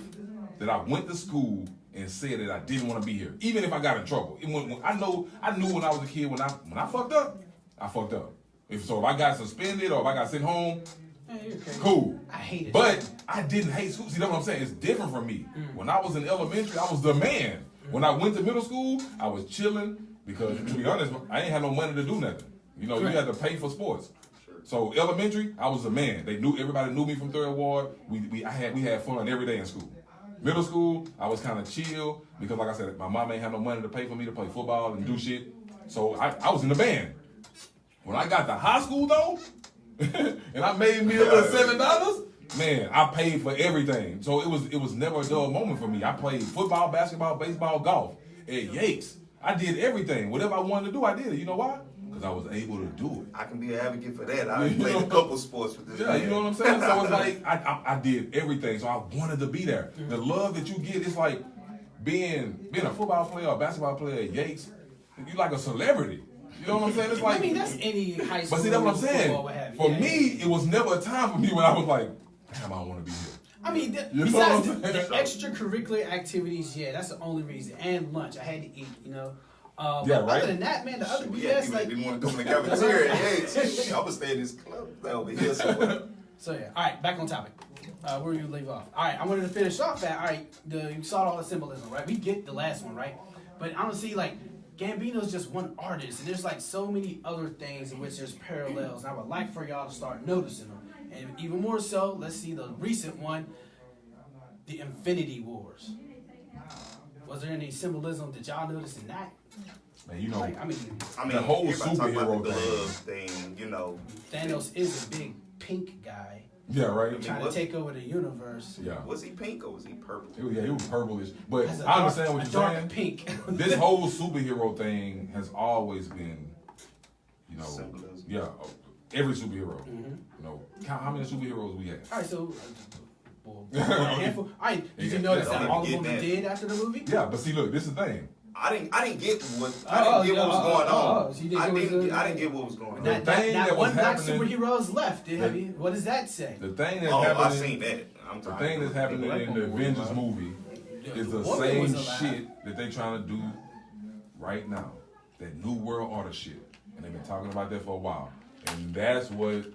Speaker 2: that I went to school and said that I didn't want to be here, even if I got in trouble. When I knew when I was a kid when I fucked up, I fucked up. If I got suspended or if I got sent home,
Speaker 5: Hey, you're crazy.
Speaker 2: cool.
Speaker 5: I hated
Speaker 2: But
Speaker 5: it.
Speaker 2: I didn't hate school. See, that's what I'm saying. It's different from me. When I was in elementary, I was the man. When I went to middle school, I was chilling because, to be honest, I ain't had no money to do nothing. You had to pay for sports. So elementary, I was the man. Everybody knew me from Third Ward. We had fun every day in school. Middle school, I was kind of chill because, like I said, my mom ain't had no money to pay for me to play football and do shit. So I was in the band. When I got to high school though, and I made me a little $7, man, I paid for everything. So it was never a dull moment for me. I played football, basketball, baseball, golf at Yates. I did everything. Whatever I wanted to do, I did it. You know why? Because I was able to do it.
Speaker 1: I can be an advocate for that. I played a couple sports with this
Speaker 2: Yeah,
Speaker 1: man.
Speaker 2: you know what I'm saying? So it's like I did everything. So I wanted to be there. The love that you get, it's like being a football player or a basketball player at Yates. You like a celebrity. You know what I'm saying? It's like,
Speaker 5: I mean, that's any high school.
Speaker 2: but see, that's what I'm
Speaker 5: football,
Speaker 2: saying.
Speaker 5: what have you.
Speaker 2: For
Speaker 5: Yeah,
Speaker 2: me, it was never a time for me when I was like, damn, I don't want to be here.
Speaker 5: I mean,
Speaker 2: You know
Speaker 5: besides
Speaker 2: what I'm
Speaker 5: the
Speaker 2: saying?
Speaker 5: extracurricular activities, yeah, that's the only reason. And lunch, I had to eat,
Speaker 2: Yeah,
Speaker 5: but
Speaker 2: right.
Speaker 5: other than that, man, the other
Speaker 1: We
Speaker 5: BS,
Speaker 1: had people that
Speaker 5: like,
Speaker 1: didn't want to come in the cafeteria. Hey, I'm gonna stay in this club over here somewhere.
Speaker 5: so yeah. All right, back on topic. Where you leave off? All right, I wanted to finish off that. All right, you saw all the symbolism, right? We get the last one, right? But honestly, like, Gambino's just one artist, and there's like so many other things in which there's parallels. And I would like for y'all to start noticing them, and even more so, let's see the recent one, the Infinity Wars. Was there any symbolism that y'all noticed in that?
Speaker 2: Man, you know,
Speaker 5: Like, I mean,
Speaker 2: The whole
Speaker 1: everybody talk about
Speaker 2: superhero
Speaker 1: the glove thing.
Speaker 5: Thanos is a big pink guy
Speaker 2: yeah, right?
Speaker 5: trying to
Speaker 1: was-
Speaker 5: take over the universe.
Speaker 2: Yeah.
Speaker 1: Was he pink or was he purple?
Speaker 2: He was purplish. But
Speaker 5: That's a
Speaker 2: I understand
Speaker 5: dark-
Speaker 2: what
Speaker 5: a
Speaker 2: you're
Speaker 5: dark
Speaker 2: saying.
Speaker 5: pink.
Speaker 2: This whole superhero thing has always been,
Speaker 1: Symbolism.
Speaker 2: yeah, every superhero.
Speaker 5: Mhm.
Speaker 2: Count how many superheroes we have.
Speaker 5: All right, so Well, a handful. Did you notice that all of them
Speaker 1: that.
Speaker 5: did after the movie?
Speaker 2: Yeah, but see, look, this is the thing.
Speaker 1: I didn't get what was going on.
Speaker 5: So you
Speaker 1: I didn't get what was going on.
Speaker 2: The thing that was
Speaker 5: one black
Speaker 2: happening-
Speaker 5: superhero is left. What does that say?
Speaker 2: The thing that's
Speaker 1: Oh, I
Speaker 2: happening.
Speaker 1: seen that.
Speaker 2: The thing that's happening in the Avengers movie is the same shit that they trying to do right now. That New World Order shit. And they've been talking about that for a while. And that's what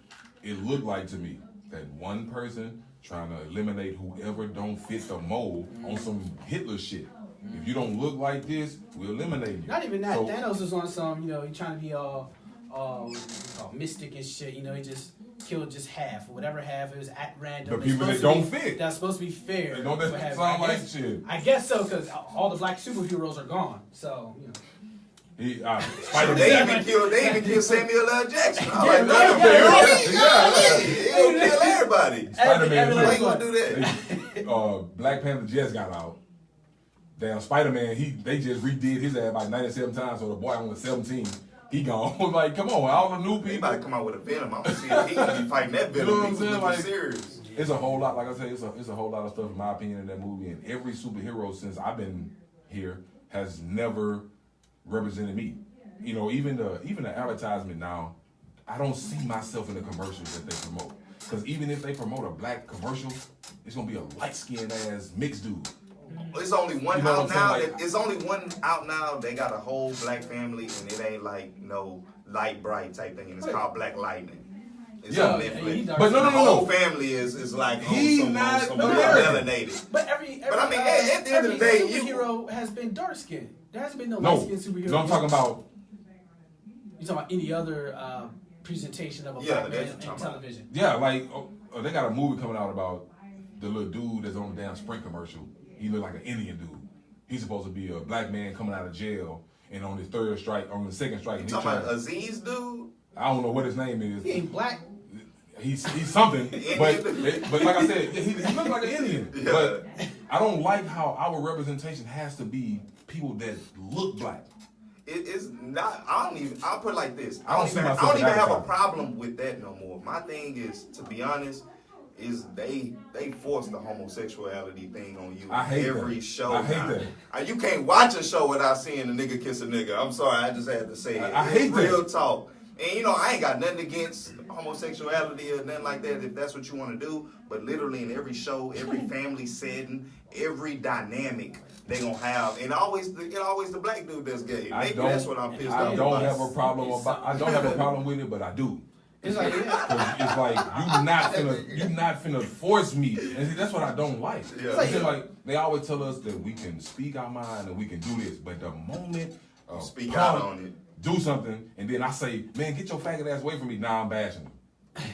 Speaker 2: it looked like to me. That one person trying to eliminate whoever don't fit the mold on some Hitler shit. If you don't look like this, we'll eliminate you.
Speaker 5: Not even that.
Speaker 2: So,
Speaker 5: Thanos was on some, he trying to be all mystic and shit. He just killed just half, or whatever half. It was at random.
Speaker 2: the people that don't
Speaker 5: fit.
Speaker 2: fit.
Speaker 5: That's supposed to be fair.
Speaker 2: They don't
Speaker 5: What have you.
Speaker 2: sound like shit.
Speaker 5: I guess so, because all the black superheroes are gone. So,
Speaker 2: Spider-Man.
Speaker 1: They even killed Samuel L. Jackson. I'm
Speaker 5: Yeah,
Speaker 1: like, no,
Speaker 5: yeah.
Speaker 1: he gonna kill everybody.
Speaker 2: Spider-Man.
Speaker 1: Why you gonna do that?
Speaker 2: Black Panther just got out. Damn, Spider-Man, they just redid his ass about 97 times, so the boy only 17. He gone. Like, come on, all the new
Speaker 1: He
Speaker 2: people.
Speaker 1: about to come out with a Venom. I'm gonna see if he gonna be fighting that Venom.
Speaker 2: You know what I'm
Speaker 1: He's
Speaker 2: saying?
Speaker 1: looking
Speaker 2: Like,
Speaker 1: serious.
Speaker 2: It's a whole lot, like I said, it's a whole lot of stuff, in my opinion, in that movie. And every superhero since I've been here has never represented me. Even the advertisement now, I don't see myself in the commercials that they promote. Because even if they promote a black commercial, it's gonna be a light-skinned ass mixed dude.
Speaker 1: It's only one
Speaker 2: You know
Speaker 1: out
Speaker 2: what I'm
Speaker 1: now.
Speaker 2: saying? Like-
Speaker 1: It's only one out now. They got a whole black family, and it ain't like no light bright type thing. And it's called Black Lightning. It's
Speaker 2: Yeah.
Speaker 1: on Netflix.
Speaker 5: But
Speaker 2: no,
Speaker 1: The
Speaker 2: no,
Speaker 1: whole
Speaker 2: no.
Speaker 1: family is like
Speaker 2: He
Speaker 1: on
Speaker 2: not
Speaker 1: some
Speaker 2: American.
Speaker 1: melanated.
Speaker 5: But every
Speaker 1: But I mean, at the end of the
Speaker 5: every
Speaker 1: day,
Speaker 5: superhero has been dark skinned. There hasn't been no
Speaker 2: No,
Speaker 5: light skinned superhero.
Speaker 2: no, I'm talking about.
Speaker 5: You talking about any other presentation of a
Speaker 1: Yeah,
Speaker 5: black man
Speaker 1: that's
Speaker 5: in
Speaker 1: what I'm talking
Speaker 5: television?
Speaker 2: Yeah, like they got a movie coming out about the little dude that's on the damn Sprint commercial. He look like an Indian dude. He's supposed to be a black man coming out of jail, and on his second strike,
Speaker 1: You
Speaker 2: and
Speaker 1: talking about Aziz, dude?
Speaker 2: I don't know what his name is.
Speaker 5: He ain't black.
Speaker 2: He's something, but like I said, he looks like an Indian.
Speaker 1: Yeah.
Speaker 2: But I don't like how our representation has to be people that look black.
Speaker 1: It's not. I'll put it like this.
Speaker 2: I don't see myself
Speaker 1: I don't
Speaker 2: in
Speaker 1: even have a
Speaker 2: advertising.
Speaker 1: problem with that no more. My thing is, to be honest, is they force the homosexuality thing on you
Speaker 2: I hate
Speaker 1: every
Speaker 2: that.
Speaker 1: show.
Speaker 2: I hate
Speaker 1: now.
Speaker 2: that.
Speaker 1: You can't watch a show without seeing a nigga kiss a nigga. I'm sorry, I just had to say it.
Speaker 2: I hate
Speaker 1: It's
Speaker 2: that.
Speaker 1: real talk. And I ain't got nothing against homosexuality or nothing like that if that's what you want to do. But literally in every show, every family setting, every dynamic they gonna have, and always the black dude that's gay. Maybe that's what I'm pissed off
Speaker 2: I don't
Speaker 1: about.
Speaker 2: have a problem I don't have a problem with it, but I do.
Speaker 5: It's like, yeah.
Speaker 2: 'Cause it's like you not finna force me, and see, that's what I don't like.
Speaker 1: Yeah.
Speaker 2: It's just like they always tell us that we can speak our mind and we can do this, but the moment
Speaker 1: Speak out on it.
Speaker 2: do something, and then I say, man, get your faggot ass away from me. Now I'm bashing him.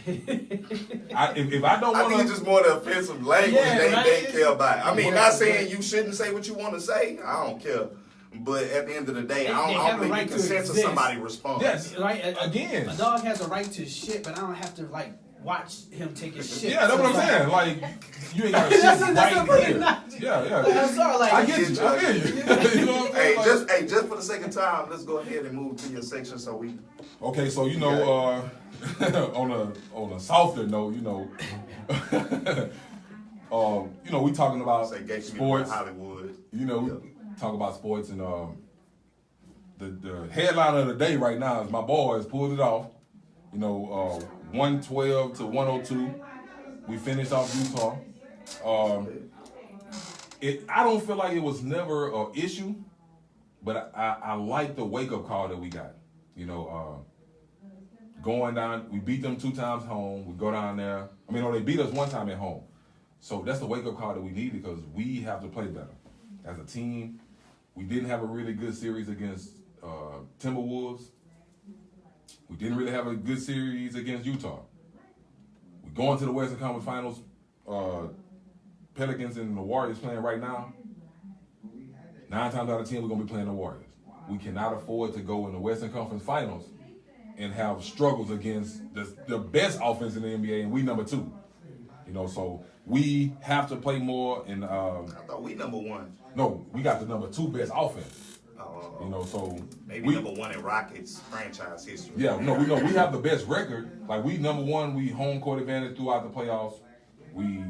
Speaker 2: If I don't
Speaker 1: I
Speaker 2: want
Speaker 1: think it's just more the offensive language
Speaker 5: Yeah,
Speaker 1: they
Speaker 5: right?
Speaker 1: care about. I mean,
Speaker 5: Yeah,
Speaker 1: not saying you shouldn't say what you want to say. I don't care. But at the end of the day,
Speaker 5: They
Speaker 1: I
Speaker 5: have
Speaker 1: don't
Speaker 5: a
Speaker 1: believe
Speaker 5: right
Speaker 1: you
Speaker 5: to
Speaker 1: can censor
Speaker 5: exist.
Speaker 1: somebody response.
Speaker 2: yes,
Speaker 5: Right?
Speaker 2: again.
Speaker 5: A dog has a right to shit, but I don't have to watch him take his shit.
Speaker 2: Yeah, that's
Speaker 5: So
Speaker 2: what I'm
Speaker 5: it's
Speaker 2: saying. Like, you ain't got to shit
Speaker 5: That's
Speaker 2: right
Speaker 5: what
Speaker 2: here.
Speaker 5: not-
Speaker 2: Yeah.
Speaker 5: I'm sorry,
Speaker 2: I get you. I feel you. You know what I'm
Speaker 1: Hey,
Speaker 2: saying?
Speaker 1: just for the sake of time, let's go ahead and move to your section so we.
Speaker 2: Okay, so on a softer note, we talking about
Speaker 1: Say gay community in
Speaker 2: sports.
Speaker 1: Hollywood.
Speaker 2: Talk about sports, and the headline of the day right now is my boys pulled it off. 112 to 102. We finished off Utah. I don't feel like it was never an issue, but I like the wake up call that we got. Going down, we beat them 2 times home. We go down there. They beat us 1 time at home. So that's the wake up call that we need, because we have to play better as a team. We didn't have a really good series against Timberwolves. We didn't really have a good series against Utah. We're going to the Western Conference Finals. Pelicans and the Warriors playing right now. 9 times out of 10, we're going to be playing the Warriors. We cannot afford to go in the Western Conference Finals and have struggles against the best offense in the NBA, and we number 2. So we have to play more. And
Speaker 1: I thought we number 1.
Speaker 2: no, we got the number 2 best offense. So
Speaker 1: Maybe number 1 in Rockets franchise history.
Speaker 2: Yeah, no, we know we have the best record. Like, we number 1, we home court advantage throughout the playoffs. We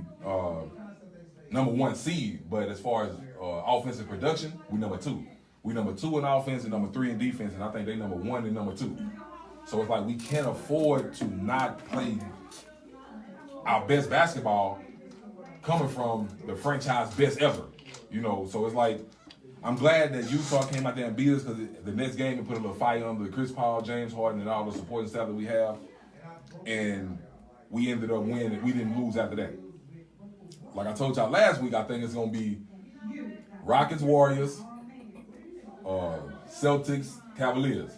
Speaker 2: number one seed, but as far as offensive production, we number two. We number two in offense and number three in defense, and I think they number one and number two. So it's like we can't afford to not play our best basketball coming from the franchise best ever. You know, so it's like I'm glad that Utah came out there and beat us because the next game it put a little fire under Chris Paul, James Harden, and all the supporting staff that we have, and we ended up winning. We didn't lose after that. Like I told y'all last week, I think it's gonna be Rockets, Warriors, Celtics, Cavaliers.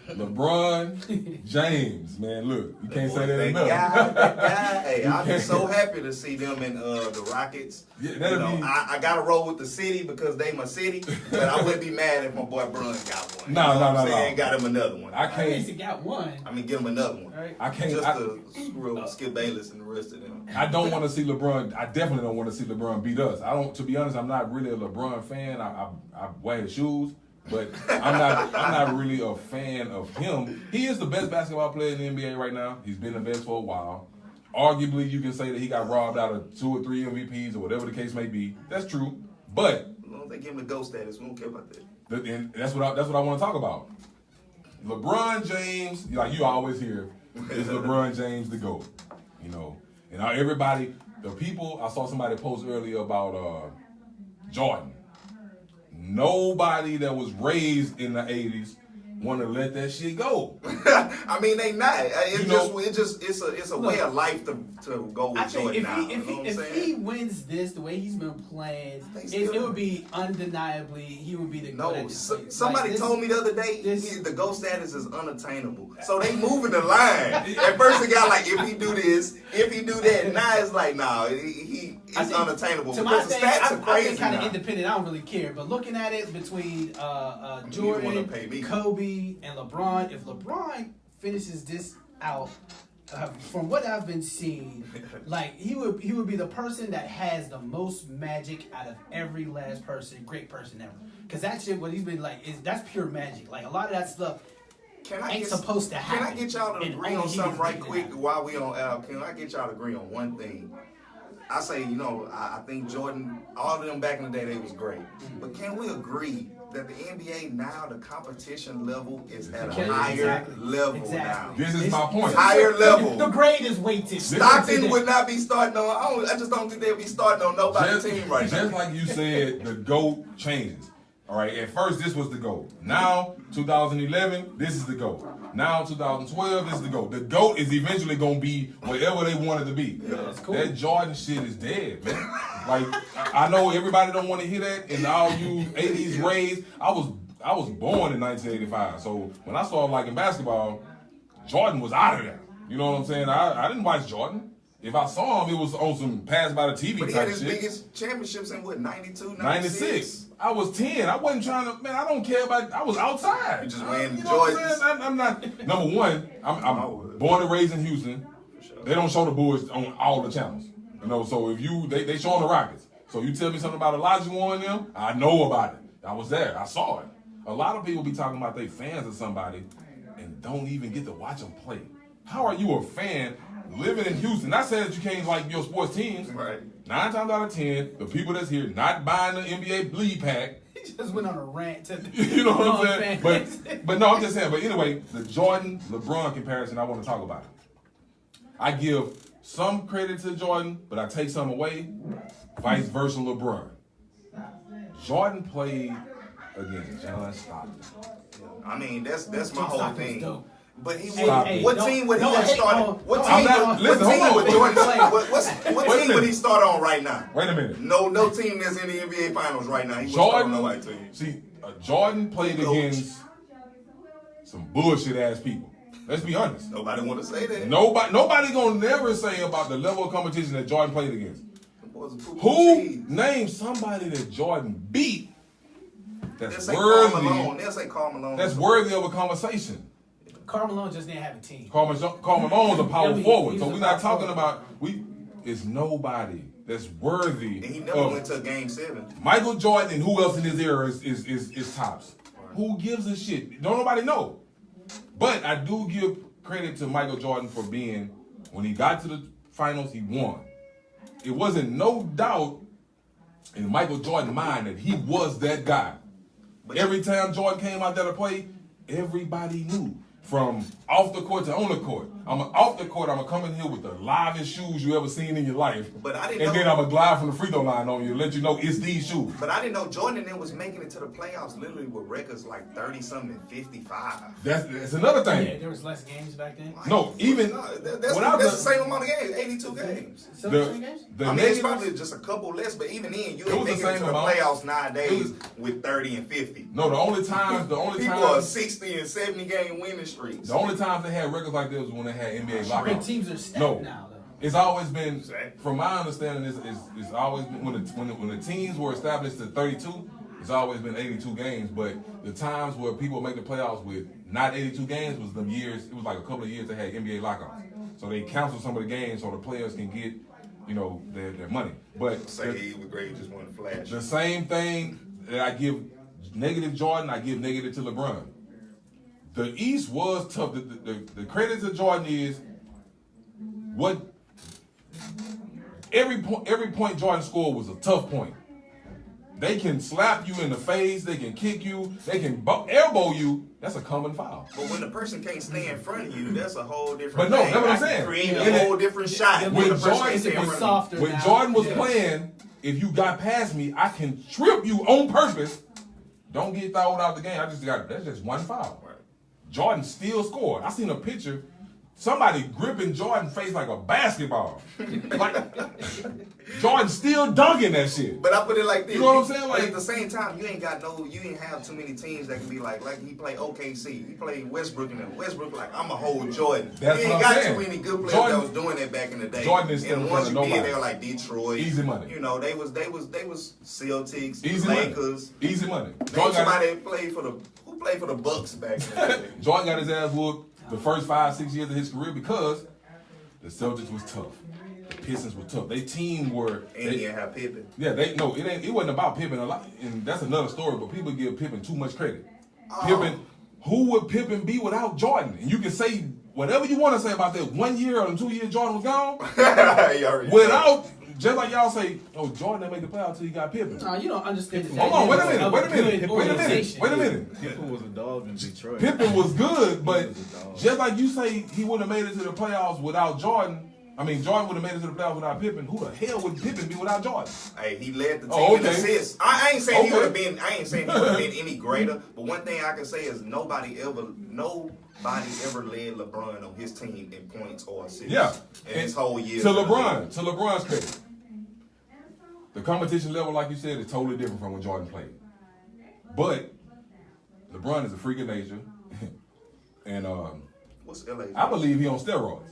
Speaker 2: LeBron James, man, look, you can't say that enough.
Speaker 1: Hey, I'll be so happy to see them in the Rockets.
Speaker 2: Yeah,
Speaker 1: you
Speaker 2: that'll
Speaker 1: know,
Speaker 2: be...
Speaker 1: I got to roll with the city because they my city, but I wouldn't be mad if my boy Brun got one.
Speaker 2: No.
Speaker 1: Got him another one.
Speaker 5: At least he got one.
Speaker 1: I mean, get him another one.
Speaker 5: Right.
Speaker 2: I can't.
Speaker 1: Just to screw up Skip Bayless and the rest of them.
Speaker 2: I don't want to see LeBron. I definitely don't want to see LeBron beat us. I don't. To be honest, I'm not really a LeBron fan. I wear his shoes, but I'm not really a fan of him. He is the best basketball player in the NBA right now. He's been the best for a while. Arguably, you can say that he got robbed out of 2 or 3 MVPs or whatever the case may be. That's true. But
Speaker 1: As long as they give him the GOAT status, we don't care about that.
Speaker 2: and that's what I want to talk about. LeBron James, like you always hear, is LeBron James the GOAT. You know, and everybody, the people, I saw somebody post earlier about Jordan. Nobody that was raised in the 80s want to let that shit go.
Speaker 1: I mean, they not. It's a way
Speaker 5: Look,
Speaker 1: of life to go with
Speaker 5: I think
Speaker 1: Jordan now. You know what I'm
Speaker 5: if
Speaker 1: saying?
Speaker 5: he wins this the way he's been playing, it would be undeniably he would be the GOAT.
Speaker 1: No, somebody told me the other day the GOAT status is unattainable. So they moving the line. At first it got like if he do this, if he do that. Now it's like it's unattainable
Speaker 5: To
Speaker 1: because
Speaker 5: my
Speaker 1: the
Speaker 5: thing,
Speaker 1: stats are
Speaker 5: I'm
Speaker 1: crazy
Speaker 5: kind of
Speaker 1: now.
Speaker 5: independent. I don't really care. But looking at it between
Speaker 1: wanna
Speaker 5: Jordan,
Speaker 1: pay me.
Speaker 5: Kobe, and LeBron, if LeBron finishes this out, from what I've been seeing, like he would be the person that has the most magic out of every last great person ever. Because that shit, what he's been like, that's pure magic. Like a lot of that stuff ain't supposed to happen.
Speaker 1: Can I get y'all to
Speaker 5: And
Speaker 1: agree
Speaker 5: only
Speaker 1: on
Speaker 5: he
Speaker 1: something
Speaker 5: is
Speaker 1: right
Speaker 5: making it
Speaker 1: quick
Speaker 5: happen.
Speaker 1: while we on? Can I get y'all to agree on one thing? I say, I think Jordan, all of them back in the day, they was great. But can we agree that the NBA now, the competition level is at a higher level now?
Speaker 2: This is my point.
Speaker 1: Higher level.
Speaker 5: The grade is weighted.
Speaker 1: Stockton would not be starting on. I just don't think they'd be starting on nobody's team right now.
Speaker 2: Just like you said, the GOAT changes. All right, at first this was the GOAT. Now, 2011, this is the GOAT. Now, 2012, this is the GOAT. The GOAT is eventually going to be whatever they want it to be.
Speaker 5: Yeah, that's cool.
Speaker 2: That Jordan shit is dead, man. Like, I know everybody don't want to hear that, and all you 80s raised, I was born in 1985, so when I started liking basketball, Jordan was out of there. You know what I'm saying? I didn't watch Jordan. If I saw him, it was on some pass by the TV
Speaker 1: But he
Speaker 2: type
Speaker 1: had his
Speaker 2: shit.
Speaker 1: biggest championships in what, 92,
Speaker 2: 96. I was 10. I wasn't trying to, man, I don't care about, I was outside.
Speaker 1: You just wearing
Speaker 2: you know what I'm
Speaker 1: Jordans.
Speaker 2: saying? I'm not, number one, I'm born and raised in Houston. They don't show the Bulls on all the channels. You know, so if they showing the Rockets. So you tell me something about Elijah Warren and them, I know about it. I was there. I saw it. A lot of people be talking about they fans of somebody and don't even get to watch them play. How are you a fan living in Houston? Not saying that you can't like your sports teams.
Speaker 1: Right.
Speaker 2: 9 times out of 10, the people that's here not buying the NBA bleed pack.
Speaker 5: He just went on a rant to
Speaker 2: You know what I'm saying?
Speaker 5: fans.
Speaker 2: But no, I'm just saying. But anyway, the Jordan LeBron comparison, I want to talk about it. I give some credit to Jordan, but I take some away. Vice versa, LeBron. Jordan played against John Stockton.
Speaker 1: I mean, that's my whole
Speaker 5: Stockton's
Speaker 1: thing.
Speaker 5: dope.
Speaker 1: But he
Speaker 2: Stop
Speaker 1: would.
Speaker 2: it.
Speaker 1: What team would he have started? What team would Jordan? What team would he start on right now?
Speaker 2: Wait a minute.
Speaker 1: No team that's in the NBA Finals right now. He wouldn't start on nobody team.
Speaker 2: See, Jordan played against some bullshit ass people. Let's be honest.
Speaker 1: Nobody want to say that.
Speaker 2: Nobody gonna never say about the level of competition that Jordan played against.
Speaker 1: Who?
Speaker 2: Name somebody that Jordan beat
Speaker 1: They'll
Speaker 2: that's
Speaker 1: say Karl
Speaker 2: worthy.
Speaker 1: Malone. They'll say Karl Malone.
Speaker 2: That's worthy of a conversation.
Speaker 5: Karl Malone just didn't have a team.
Speaker 2: Karl Malone's a power forward,
Speaker 5: he's
Speaker 2: so
Speaker 5: a
Speaker 2: we're not
Speaker 5: power
Speaker 2: talking about it's nobody that's worthy.
Speaker 1: And he never
Speaker 2: of
Speaker 1: went to a game 7.
Speaker 2: Michael Jordan and who else in his era is tops. Who gives a shit? Don't nobody know. But I do give credit to Michael Jordan for being, when he got to the finals, he won. It wasn't no doubt in Michael Jordan's mind that he was that guy.
Speaker 1: But
Speaker 2: Every time Jordan came out there to play, everybody knew. From off the court to on the court. Off the court, I'm going to come in here with the livest shoes you ever seen in your life.
Speaker 1: But I didn't
Speaker 2: and
Speaker 1: know.
Speaker 2: then I'm going to glide from the free throw line on you and let you know it's these shoes.
Speaker 1: But I didn't know Jordan and them was making it to the playoffs literally with records like 30-something and 55.
Speaker 2: That's another thing.
Speaker 5: Yeah, there was less games back then.
Speaker 2: No, even
Speaker 1: that's
Speaker 2: when I
Speaker 1: the
Speaker 2: was-
Speaker 1: same amount of games, 82 games.
Speaker 5: 17 games?
Speaker 2: the
Speaker 1: I mean, it's
Speaker 2: negatives-
Speaker 1: probably just a couple less, but even then, you
Speaker 2: It
Speaker 1: ain't
Speaker 2: was the
Speaker 1: making it to
Speaker 2: same
Speaker 1: the
Speaker 2: amount.
Speaker 1: playoffs nowadays with 30 and 50.
Speaker 2: No, the only
Speaker 1: People are
Speaker 2: time
Speaker 1: 60 and 70 game winning streaks.
Speaker 2: the only time they had records like this was when they had NBA
Speaker 5: Big
Speaker 2: lockouts.
Speaker 5: teams are stacked
Speaker 2: No.
Speaker 5: now, though.
Speaker 2: It's always been,
Speaker 1: Exactly.
Speaker 2: from my understanding, it's always been when the teams were established to 32. It's always been 82 games, but the times where people make the playoffs with not 82 games was them years. It was like a couple of years they had NBA lockouts, so they canceled some of the games so the players can get, their money. But
Speaker 1: Say he was great, just one flash.
Speaker 2: the same thing that I give negative Jordan, I give negative to LeBron. The East was tough. The credit to Jordan is what every point Jordan scored was a tough point. They can slap you in the face, they can kick you, they can elbow you. That's a common foul.
Speaker 1: But when the person can't stay in front of you, that's a whole different
Speaker 2: But no,
Speaker 1: thing.
Speaker 2: that's what I'm
Speaker 1: I can
Speaker 2: saying.
Speaker 1: create
Speaker 2: And
Speaker 1: a whole different shot.
Speaker 5: When
Speaker 1: When the
Speaker 2: Jordan-
Speaker 1: person can't stay in
Speaker 5: it's
Speaker 1: front of
Speaker 5: softer
Speaker 2: When
Speaker 5: now.
Speaker 2: Jordan was
Speaker 5: Yeah.
Speaker 2: playing, if you got past me, I can trip you on purpose. Don't get thrown out the game. That's just one foul.
Speaker 1: Right.
Speaker 2: Jordan still scored. I seen a picture, somebody gripping Jordan's face like a basketball. Like Jordan still dunking that shit.
Speaker 1: But I put it like this.
Speaker 2: You know what I'm saying?
Speaker 1: But
Speaker 2: Like-
Speaker 1: at the same time, you ain't have too many teams that can be like he play OKC. He played Westbrook and Westbrook like I'm a whole Jordan.
Speaker 2: That's
Speaker 1: you
Speaker 2: what
Speaker 1: ain't
Speaker 2: I'm
Speaker 1: got
Speaker 2: saying.
Speaker 1: too many good players
Speaker 2: Jordan-
Speaker 1: that was doing that back in the day.
Speaker 2: Jordan is still
Speaker 1: and
Speaker 2: in
Speaker 1: once
Speaker 2: front
Speaker 1: you
Speaker 2: of
Speaker 1: did,
Speaker 2: nobody.
Speaker 1: they were like Detroit.
Speaker 2: Easy money.
Speaker 1: You know, they was Celtics,
Speaker 2: Easy
Speaker 1: Lakers.
Speaker 2: money. Easy money.
Speaker 1: Name
Speaker 2: Jordan
Speaker 1: somebody
Speaker 2: got,
Speaker 1: that played for the Bucks back in the day.
Speaker 2: Jordan got his ass whooped the first 5-6 years of his career because the Celtics was tough. The Pistons were tough. They team were.
Speaker 1: And he didn't have Pippen.
Speaker 2: Yeah, it wasn't about Pippen a lot, and that's another story. But people give Pippen too much credit.
Speaker 1: Oh.
Speaker 2: Pippen, who would Pippen be without Jordan? And you can say whatever you want to say about that 1 year or 2 years Jordan was gone.
Speaker 1: You already know.
Speaker 2: Without, just like y'all say, oh, Jordan didn't make the playoffs till he got Pippen.
Speaker 5: No, you don't understand.
Speaker 2: Hold on, wait a minute,
Speaker 5: Of
Speaker 2: wait a minute,
Speaker 5: good
Speaker 2: wait a minute,
Speaker 5: organization.
Speaker 2: wait a minute.
Speaker 6: Pippen was a dog in Detroit.
Speaker 2: Pippen was good, but
Speaker 6: He was a dog.
Speaker 2: just like you say, he wouldn't have made it to the playoffs without Jordan. I mean, Jordan would have made it to the playoffs without Pippen. Who the hell would Pippen be without Jordan?
Speaker 1: Hey, he led the team
Speaker 2: Oh,
Speaker 1: in
Speaker 2: okay.
Speaker 1: assists. I ain't saying he
Speaker 2: Okay.
Speaker 1: would have been. I ain't saying he would have been any greater. But one thing I can say is nobody ever led LeBron on his team in points or assists.
Speaker 2: Yeah.
Speaker 1: in his whole year.
Speaker 2: To LeBron's credit, the competition level, like you said, is totally different from when Jordan played. But LeBron is a freak of nature, and
Speaker 1: What's LA?
Speaker 2: I believe he on steroids.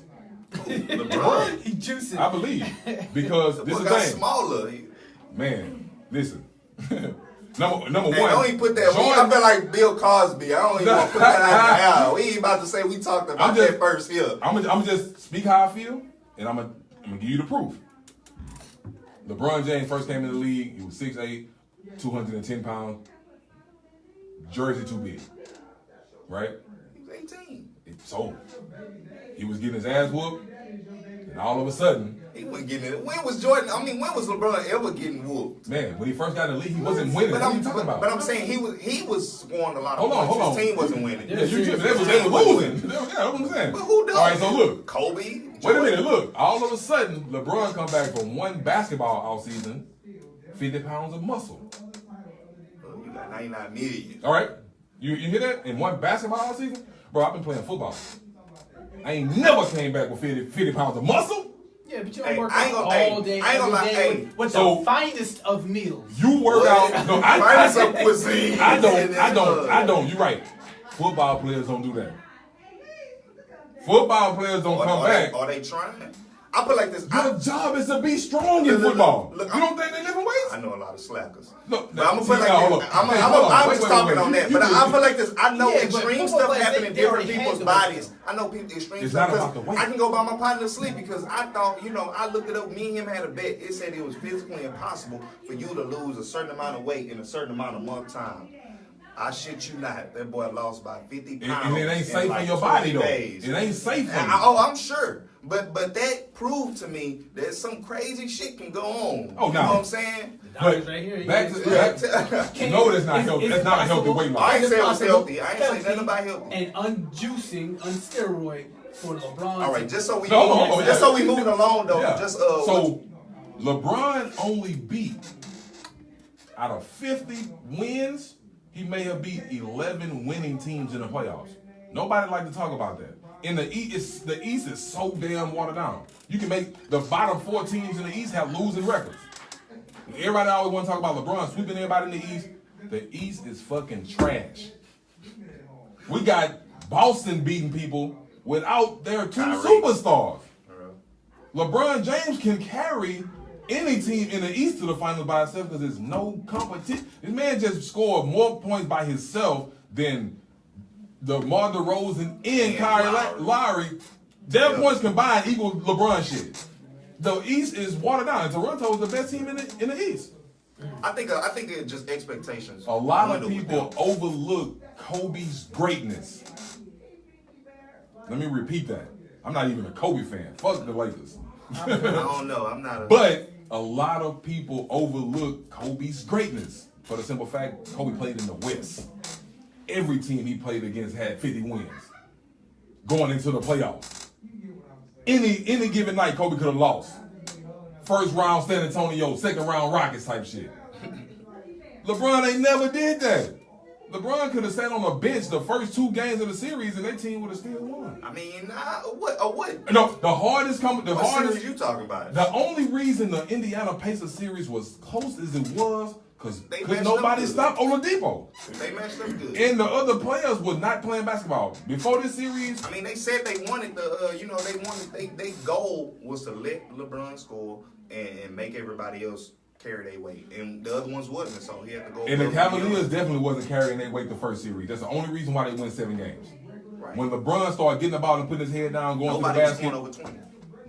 Speaker 1: LeBron.
Speaker 5: He juicing.
Speaker 2: I believe because
Speaker 1: The
Speaker 2: this
Speaker 1: boy
Speaker 2: is the
Speaker 1: got
Speaker 2: thing,
Speaker 1: smaller.
Speaker 2: man. Listen, number
Speaker 1: Hey,
Speaker 2: one.
Speaker 1: don't even put that. I
Speaker 2: Jordan-
Speaker 1: feel like Bill Cosby. I don't even want to put that out there. We ain't about to say we talked about
Speaker 2: I'm just-
Speaker 1: that first here.
Speaker 2: I'm gonna just speak how I feel, and I'm gonna give you the proof. LeBron James first came in the league. He was 6'8", 210 pounds. Jersey too big, right?
Speaker 1: He was 18.
Speaker 2: So he was getting his ass whooped, and all of a sudden,
Speaker 1: He wasn't getting it. When was Jordan? I mean, when was LeBron ever getting whooped?
Speaker 2: man, when he first got in the league, he wasn't winning.
Speaker 1: But
Speaker 2: What are you talking about?
Speaker 1: But I'm saying he was scoring a lot of
Speaker 2: Hold on,
Speaker 1: points.
Speaker 2: hold on.
Speaker 1: His team wasn't winning.
Speaker 2: yeah, you tripping. They was
Speaker 1: Team wasn't
Speaker 2: losing. Yeah, that's what I'm saying.
Speaker 1: But who does?
Speaker 2: All right, so look.
Speaker 1: Kobe.
Speaker 2: Wait a
Speaker 1: Jordan.
Speaker 2: minute, look. All of a sudden, LeBron come back from one basketball all season, 50 pounds of muscle.
Speaker 1: Oh, you got 99 million.
Speaker 2: All right, you hear that? In one basketball all season, bro. I've been playing football. I ain't never came back with 50 pounds of muscle.
Speaker 5: Yeah, but you
Speaker 1: Hey,
Speaker 5: don't work
Speaker 1: I ain't
Speaker 5: out
Speaker 1: gonna-
Speaker 5: all day,
Speaker 1: I ain't gonna
Speaker 5: every
Speaker 1: lie,
Speaker 5: day
Speaker 1: hey.
Speaker 5: with
Speaker 2: So-
Speaker 5: the finest of meals.
Speaker 2: You work
Speaker 1: What?
Speaker 2: out. No,
Speaker 1: Find some cuisine.
Speaker 2: I don't. You're right. Football players don't do that. Football players don't come back.
Speaker 1: Are they trying? I put like this.
Speaker 2: Your job is to be strong in football.
Speaker 1: Look,
Speaker 2: You don't think they lifting weights?
Speaker 1: I know a lot of slackers.
Speaker 2: Look,
Speaker 1: But I'm gonna
Speaker 2: see,
Speaker 1: put like
Speaker 2: now,
Speaker 1: this.
Speaker 2: hold on.
Speaker 1: I'm
Speaker 2: Hey, hold on.
Speaker 1: just
Speaker 2: Wait,
Speaker 1: talking
Speaker 2: wait,
Speaker 1: on
Speaker 2: wait.
Speaker 1: that.
Speaker 2: You
Speaker 1: But
Speaker 2: just-
Speaker 1: I feel like this. I know
Speaker 5: Yeah, but
Speaker 1: extreme
Speaker 5: football
Speaker 1: stuff
Speaker 5: players,
Speaker 1: happen
Speaker 5: they
Speaker 1: in different
Speaker 5: already
Speaker 1: people's
Speaker 5: handle
Speaker 1: bodies.
Speaker 5: it.
Speaker 1: I know people extreme
Speaker 2: It's
Speaker 1: stuff.
Speaker 2: not about
Speaker 1: 'Cause
Speaker 2: the weight.
Speaker 1: I can go by my partner to sleep because I thought, I looked it up. Me and him had a bet. It said it was physically impossible for you to lose a certain amount of weight in a certain amount of month time. I shit you not. That boy lost by 50
Speaker 2: And,
Speaker 1: pounds.
Speaker 2: and it ain't
Speaker 1: in
Speaker 2: safe
Speaker 1: like
Speaker 2: for your
Speaker 1: 20
Speaker 2: body though.
Speaker 1: days.
Speaker 2: It ain't safe for you.
Speaker 1: I'm sure. But that proved to me that some crazy shit can go on.
Speaker 2: Oh,
Speaker 1: you
Speaker 2: no.
Speaker 1: know what I'm saying?
Speaker 5: Doctors right here.
Speaker 2: Back to
Speaker 1: Yeah.
Speaker 2: no, that's not
Speaker 5: Is-
Speaker 2: healthy.
Speaker 5: is
Speaker 2: That's
Speaker 5: it
Speaker 2: not a healthy
Speaker 5: possible?
Speaker 2: weight
Speaker 1: I
Speaker 2: loss.
Speaker 1: ain't
Speaker 5: Is
Speaker 1: say
Speaker 5: it
Speaker 1: it was
Speaker 5: possible?
Speaker 1: healthy. I ain't say nothing about healthy.
Speaker 5: And unjuicing, on steroid for LeBron.
Speaker 1: All right, just so we
Speaker 2: No,
Speaker 1: just so we moving along though.
Speaker 2: Yeah.
Speaker 1: Just
Speaker 2: So LeBron only beat out of 50 wins, he may have beat 11 winning teams in the playoffs. Nobody like to talk about that. In the East, the East is so damn watered down. You can make the bottom 4 teams in the East have losing records. Everybody always want to talk about LeBron sweeping everybody in the East. The East is fucking trash. We got Boston beating people without their 2
Speaker 1: Kyrie.
Speaker 2: superstars. LeBron James can carry any team in the East to the finals by himself because there's no competition. This man just scored more points by himself than DeMar DeRozan and Kyrie Lowry. Their points combined equal LeBron shit. The East is watered down. And Toronto is the best team in the East.
Speaker 1: I think it's just expectations.
Speaker 2: A lot of
Speaker 1: Dwindle with
Speaker 2: people
Speaker 1: them.
Speaker 2: overlook Kobe's greatness. Let me repeat that. I'm not even a Kobe fan. Fuck the Lakers.
Speaker 1: I don't know. I'm not.
Speaker 2: But a lot of people overlook Kobe's greatness for the simple fact Kobe played in the West. Every team he played against had 50 wins going into the playoffs. Any given night, Kobe could have lost. First round San Antonio, second round Rockets type shit. LeBron ain't never did that. LeBron could have sat on a bench the first 2 games of the series and their team would have still won.
Speaker 1: I mean, what?
Speaker 2: No, the hardest
Speaker 1: What series you talking about?
Speaker 2: The only reason the Indiana Pacers series was close as it was because
Speaker 1: They matched
Speaker 2: nobody
Speaker 1: up good.
Speaker 2: stopped Oladipo.
Speaker 1: They matched up good.
Speaker 2: And the other players were not playing basketball. Before this series,
Speaker 1: I mean, they said they wanted their goal was to let LeBron score and make everybody else carry their weight, and the other ones wasn't. So he had to go.
Speaker 2: and the
Speaker 1: above
Speaker 2: Cavaliers
Speaker 1: beyond.
Speaker 2: definitely wasn't carrying their weight the first series. That's the only reason why they won 7 games.
Speaker 1: Right.
Speaker 2: When LeBron started getting the ball and putting his head down, going
Speaker 1: Nobody
Speaker 2: to
Speaker 1: was
Speaker 2: the
Speaker 1: going
Speaker 2: basket,
Speaker 1: over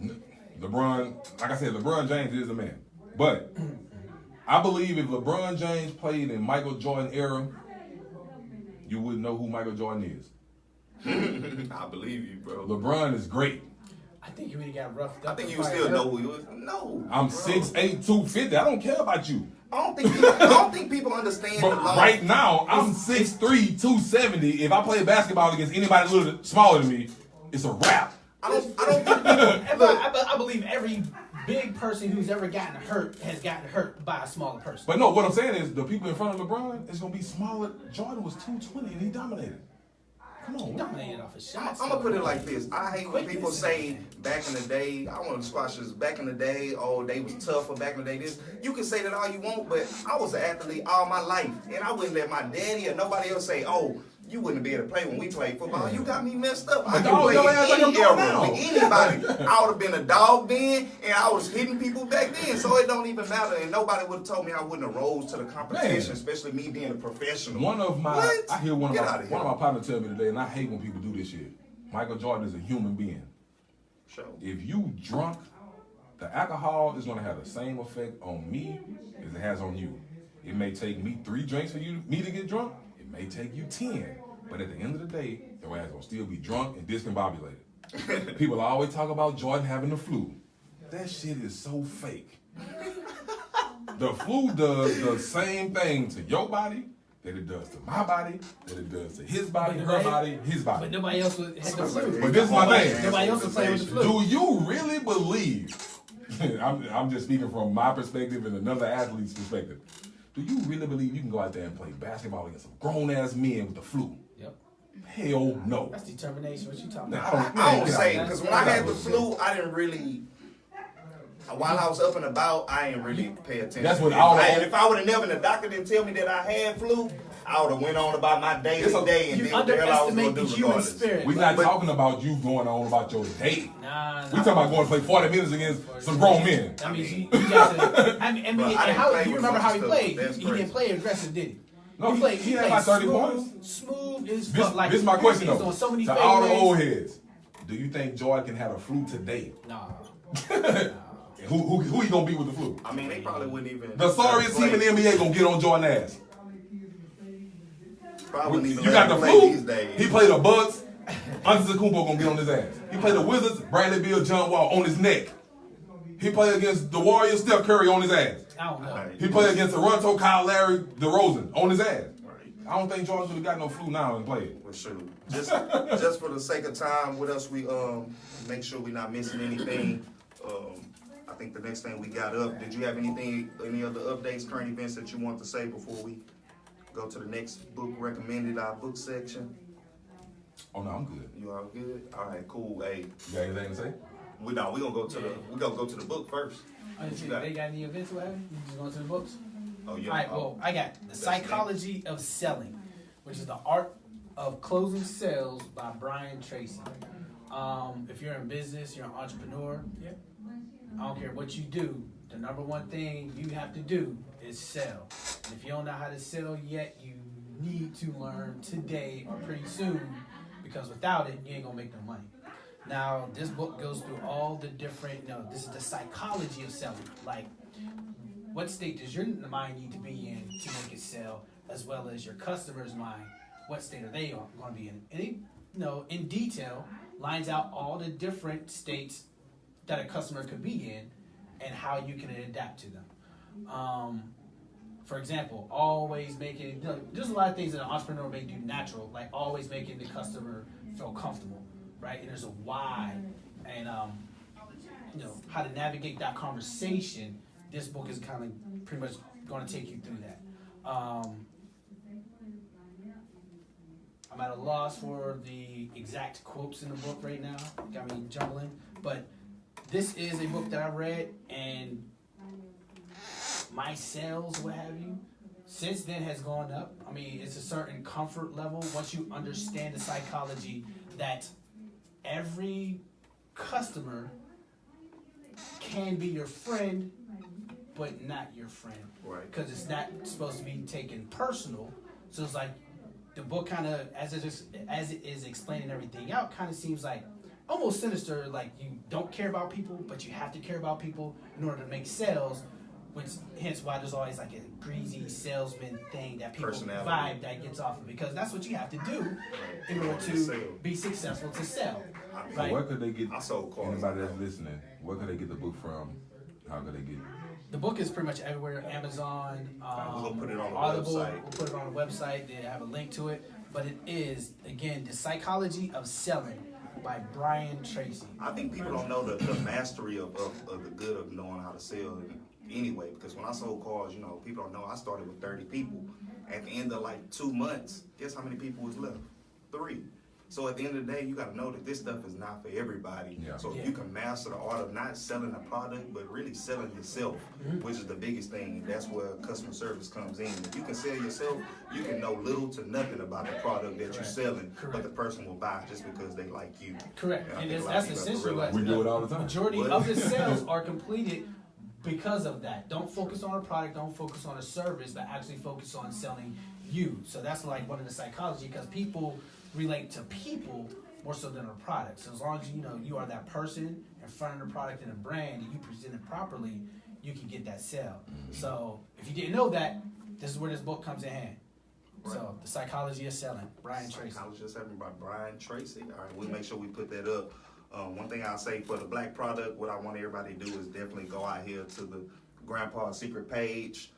Speaker 1: 20.
Speaker 2: LeBron, like I said, LeBron James is the man. But I believe if LeBron James played in Michael Jordan era, you wouldn't know who Michael Jordan is.
Speaker 1: I believe you, bro.
Speaker 2: LeBron is great.
Speaker 5: I think you really got roughed up.
Speaker 1: I think you would still know who he was. No,
Speaker 2: I'm
Speaker 1: bro.
Speaker 2: 6'8", 250. I don't care about you.
Speaker 1: I don't think people understand
Speaker 2: But
Speaker 1: the law.
Speaker 2: right now, I'm 6'3", 270. If I play basketball against anybody a little bit smaller than me, it's a wrap.
Speaker 1: I don't think
Speaker 5: I believe every big person who's ever gotten hurt has gotten hurt by a smaller person.
Speaker 2: But no, what I'm saying is the people in front of LeBron is going to be smaller. Jordan was 220 and he dominated. Come on.
Speaker 5: He dominated off his shots.
Speaker 1: I'm gonna put it like this. I hate when people say back in the day, I want to squash this. Back in the day, oh, they was tougher. Back in the day, this. You can say that all you want, but I was an athlete all my life, and I wouldn't let my daddy or nobody else say, oh, you wouldn't be able to play when we played football. You got me messed up. I
Speaker 2: But
Speaker 1: can play
Speaker 2: your ass like
Speaker 1: any
Speaker 2: I'm doing
Speaker 1: era
Speaker 2: now.
Speaker 1: with anybody. I would have been a dog then, and I was hitting people back then, so it don't even matter. And nobody would have told me I wouldn't have rose to the competition,
Speaker 2: Man.
Speaker 1: especially me being a professional.
Speaker 2: One of my,
Speaker 1: What?
Speaker 2: I hear one
Speaker 1: Get
Speaker 2: of
Speaker 1: outta
Speaker 2: my
Speaker 1: here.
Speaker 2: partners tell me today, and I hate when people do this shit. Michael Jordan is a human being.
Speaker 1: Sure.
Speaker 2: If you drunk, the alcohol is going to have the same effect on me as it has on you. It may take me 3 drinks for me to get drunk. It may take you 10. But at the end of the day, your ass gonna still be drunk and discombobulated. People always talk about Jordan having the flu. That shit is so fake. The flu does the same thing to your body that it does to my body, that it does to his body, her body, his
Speaker 5: But
Speaker 2: body.
Speaker 5: nobody else had the flu.
Speaker 2: But this is my thing.
Speaker 5: Nobody else was playing with the flu.
Speaker 2: Do you really believe? I'm just speaking from my perspective and another athlete's perspective. Do you really believe you can go out there and play basketball against some grown ass men with the flu?
Speaker 5: Yep.
Speaker 2: Hell no.
Speaker 5: That's determination. What you talking
Speaker 2: Nah,
Speaker 5: about?
Speaker 1: I don't
Speaker 2: get
Speaker 1: say
Speaker 2: out.
Speaker 1: because when I had the flu, I didn't really. While I was up and about, I didn't really pay attention.
Speaker 2: That's what all the-
Speaker 1: If I would have never, and the doctor didn't tell me that I had flu, I would have went on about my day
Speaker 2: It's
Speaker 1: to
Speaker 2: a-
Speaker 1: day and
Speaker 5: You
Speaker 1: did what the hell I was
Speaker 5: underestimate
Speaker 1: going
Speaker 5: the
Speaker 1: to do
Speaker 5: human
Speaker 1: regardless.
Speaker 5: spirit.
Speaker 2: We're not talking about you going on about your day.
Speaker 5: Nah.
Speaker 2: We talking about going to play 40 minutes against some grown men.
Speaker 5: I mean, you got to. I mean,
Speaker 1: Bro, I
Speaker 5: and
Speaker 1: didn't
Speaker 5: how
Speaker 1: play
Speaker 5: you
Speaker 1: with
Speaker 5: remember
Speaker 1: a
Speaker 5: how he
Speaker 1: bunch of
Speaker 5: played?
Speaker 1: stuff. That's
Speaker 5: He
Speaker 1: crazy.
Speaker 5: didn't play aggressive, did he?
Speaker 2: No, he had like 30 points.
Speaker 5: Smooth as
Speaker 2: This,
Speaker 5: fuck. Like
Speaker 2: this is my question
Speaker 5: he was
Speaker 2: though.
Speaker 5: doing so many
Speaker 2: To all the
Speaker 5: fadeaways.
Speaker 2: old heads, do you think Jordan can have a flu today?
Speaker 5: Nah.
Speaker 2: Who you gonna be with the flu?
Speaker 1: I mean, they probably wouldn't even.
Speaker 2: The sorriest team in the NBA gonna get on Jordan ass.
Speaker 1: Probably wouldn't even
Speaker 2: You
Speaker 1: let
Speaker 2: got
Speaker 1: him
Speaker 2: the
Speaker 1: play
Speaker 2: flu.
Speaker 1: these days.
Speaker 2: He play the Bucks. Antetokounmpo gonna get on his ass. He play the Wizards. Bradley Beal, John Wall on his neck. He play against the Warriors. Steph Curry on his ass.
Speaker 5: I don't know.
Speaker 1: Right.
Speaker 2: He play against Toronto. Kyle Larry, DeRozan on his ass.
Speaker 1: Right.
Speaker 2: I don't think George would have got no flu now and played.
Speaker 1: Well, sure. Just for the sake of time, what else we make sure we're not missing anything. I think the next thing we got up. Did you have any other updates, current events that you want to say before we go to the next book recommended, our book section?
Speaker 2: Oh no, I'm good.
Speaker 1: You all good? All right, cool. Hey,
Speaker 2: You got anything to say?
Speaker 1: we gonna go to the book first.
Speaker 5: They got any events or whatever? You just going to the books?
Speaker 1: Oh yeah.
Speaker 5: All right, well, I got The Psychology of Selling, which is the art of closing sales by Brian Tracy. If you're in business, you're an entrepreneur,
Speaker 3: Yep.
Speaker 5: I don't care what you do, the number one thing you have to do is sell. And if you don't know how to sell yet, you need to learn today or pretty soon, because without it, you ain't gonna make no money. Now, this book goes through all the different, this is the psychology of selling. Like, what state does your mind need to be in to make it sell, as well as your customer's mind? What state are they going to be in? And it, in detail, lines out all the different states that a customer could be in and how you can adapt to them. For example, always making, there's a lot of things that an entrepreneur may do natural, like always making the customer feel comfortable, right? And there's a why, and how to navigate that conversation. This book is kind of pretty much going to take you through that. I'm at a loss for the exact quotes in the book right now. Got me jumbling, but this is a book that I read, and my sales, what have you, since then has gone up. I mean, it's a certain comfort level once you understand the psychology that every customer can be your friend, but not your friend.
Speaker 1: Right.
Speaker 5: Because it's not supposed to be taken personal. So it's like the book kind of, as it is explaining everything out, kind of seems like almost sinister, like you don't care about people, but you have to care about people in order to make sales, which hence why there's always like a greasy salesman thing that people vibe that gets off of, because that's what you have to do in order to be successful to sell.
Speaker 2: So
Speaker 5: Right?
Speaker 2: where could they get,
Speaker 1: I sold cars.
Speaker 2: anybody that's listening, where could they get the book from? How could they get it?
Speaker 5: The book is pretty much everywhere. Amazon,
Speaker 1: We're gonna put it on the
Speaker 5: Audible.
Speaker 1: website.
Speaker 5: We'll put it on the website. They have a link to it. But it is, again, The Psychology of Selling by Brian Tracy.
Speaker 1: I think people don't know the mastery of the good of knowing how to sell anyway. Because when I sold cars, people don't know I started with 30 people. At the end of like 2 months, guess how many people was left? 3. So at the end of the day, you got to know that this stuff is not for everybody.
Speaker 2: Yeah.
Speaker 1: So if you can master the art of not selling a product, but really selling yourself, which is the biggest thing, that's where customer service comes in. If you can sell yourself, you can know little to nothing about the product that you're selling, but the person will buy just because they like you.
Speaker 5: Correct.
Speaker 1: And I
Speaker 5: And
Speaker 1: think a lot
Speaker 5: that's
Speaker 1: of people have to
Speaker 5: essentially
Speaker 1: realize
Speaker 5: what
Speaker 2: We do it all the time.
Speaker 5: majority
Speaker 1: What?
Speaker 5: of the sales are completed because of that. Don't focus on a product, don't focus on a service, but actually focus on selling you. So that's like one of the psychology, because people relate to people more so than a product. So as long as you are that person in front of the product and the brand, and you present it properly, you can get that sale. So if you didn't know that, this is where this book comes in hand. So The Psychology of Selling, Brian Tracy.
Speaker 1: Psychology of Selling by Brian Tracy. All right, we'll make sure we put that up. One thing I'll say for the black product, what I want everybody to do is definitely go out here to the Grandpa's Secret page.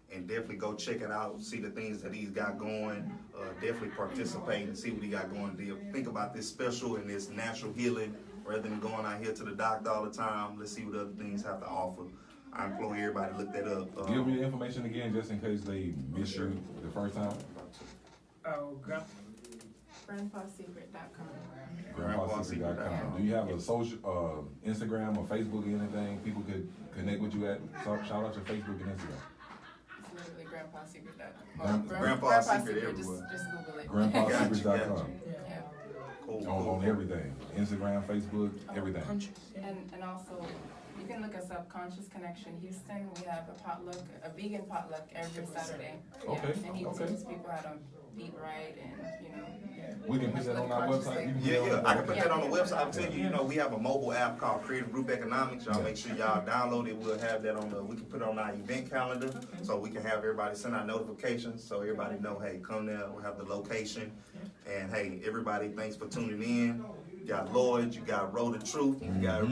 Speaker 1: And definitely go check it out, see the things that he's got going, definitely participate and see what he got going. Think about this special and this natural healing rather than going out here to the doctor all the time. Let's see what other things have to offer. I implore everybody to look that up.
Speaker 2: Give me the information again just in case they miss you the first time.
Speaker 3: Oh, God.
Speaker 4: GrandpaSecret.com.
Speaker 2: GrandpaSecret.com. Do you have a social, Instagram or Facebook or anything people could connect with you at? So shout out to Facebook and Instagram.
Speaker 4: Literally GrandpaSecret.com.
Speaker 1: Grandpa's Secret everywhere.
Speaker 4: Just Google it.
Speaker 2: GrandpaSecret.com.
Speaker 4: Yeah.
Speaker 1: Cool.
Speaker 2: On everything. Instagram, Facebook, everything.
Speaker 4: And also, you can look us up, Conscious Connection Houston. We have a vegan potluck every Saturday.
Speaker 2: Okay,
Speaker 4: And he
Speaker 2: okay.
Speaker 4: teaches people how to feet right, and you know.
Speaker 2: We can put that on our website. You can put it on
Speaker 1: Yeah,
Speaker 2: the
Speaker 1: I can put
Speaker 2: website.
Speaker 1: that on the website. I'll tell you, you know, we have a mobile app called Creative Group Economics. Y'all make sure y'all download it. We'll have that on we can put it on our event calendar so we can have everybody send out notifications so everybody know, hey, come there. We'll have the location. And hey, everybody, thanks for tuning in. You got Lloyd, you got Road of Truth, you got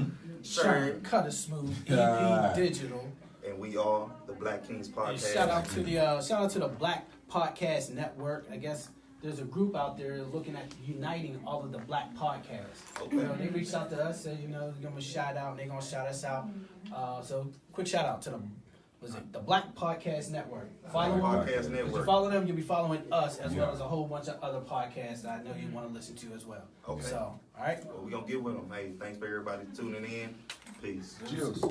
Speaker 1: Shern,
Speaker 5: Cut it smooth.
Speaker 2: Yeah.
Speaker 5: EP Digital.
Speaker 1: and we are the Black Kings
Speaker 5: And
Speaker 1: Podcast.
Speaker 5: shout out to the Black Podcast Network. I guess there's a group out there looking at uniting all of the Black podcasts.
Speaker 1: Okay.
Speaker 5: You know, they reached out to us, said, you know, give them a shout out, and they're gonna shout us out. So quick shout out to the Black Podcast Network. Follow
Speaker 1: Black
Speaker 5: them.
Speaker 1: Podcast
Speaker 5: If you
Speaker 1: Network.
Speaker 5: follow them, you'll be following us as well as a whole bunch of other podcasts that I know you want to listen to as well.
Speaker 1: Okay.
Speaker 5: So, all right.
Speaker 1: Well, we're going to get with them. Hey, thanks for everybody tuning in. Peace.
Speaker 2: Cheers.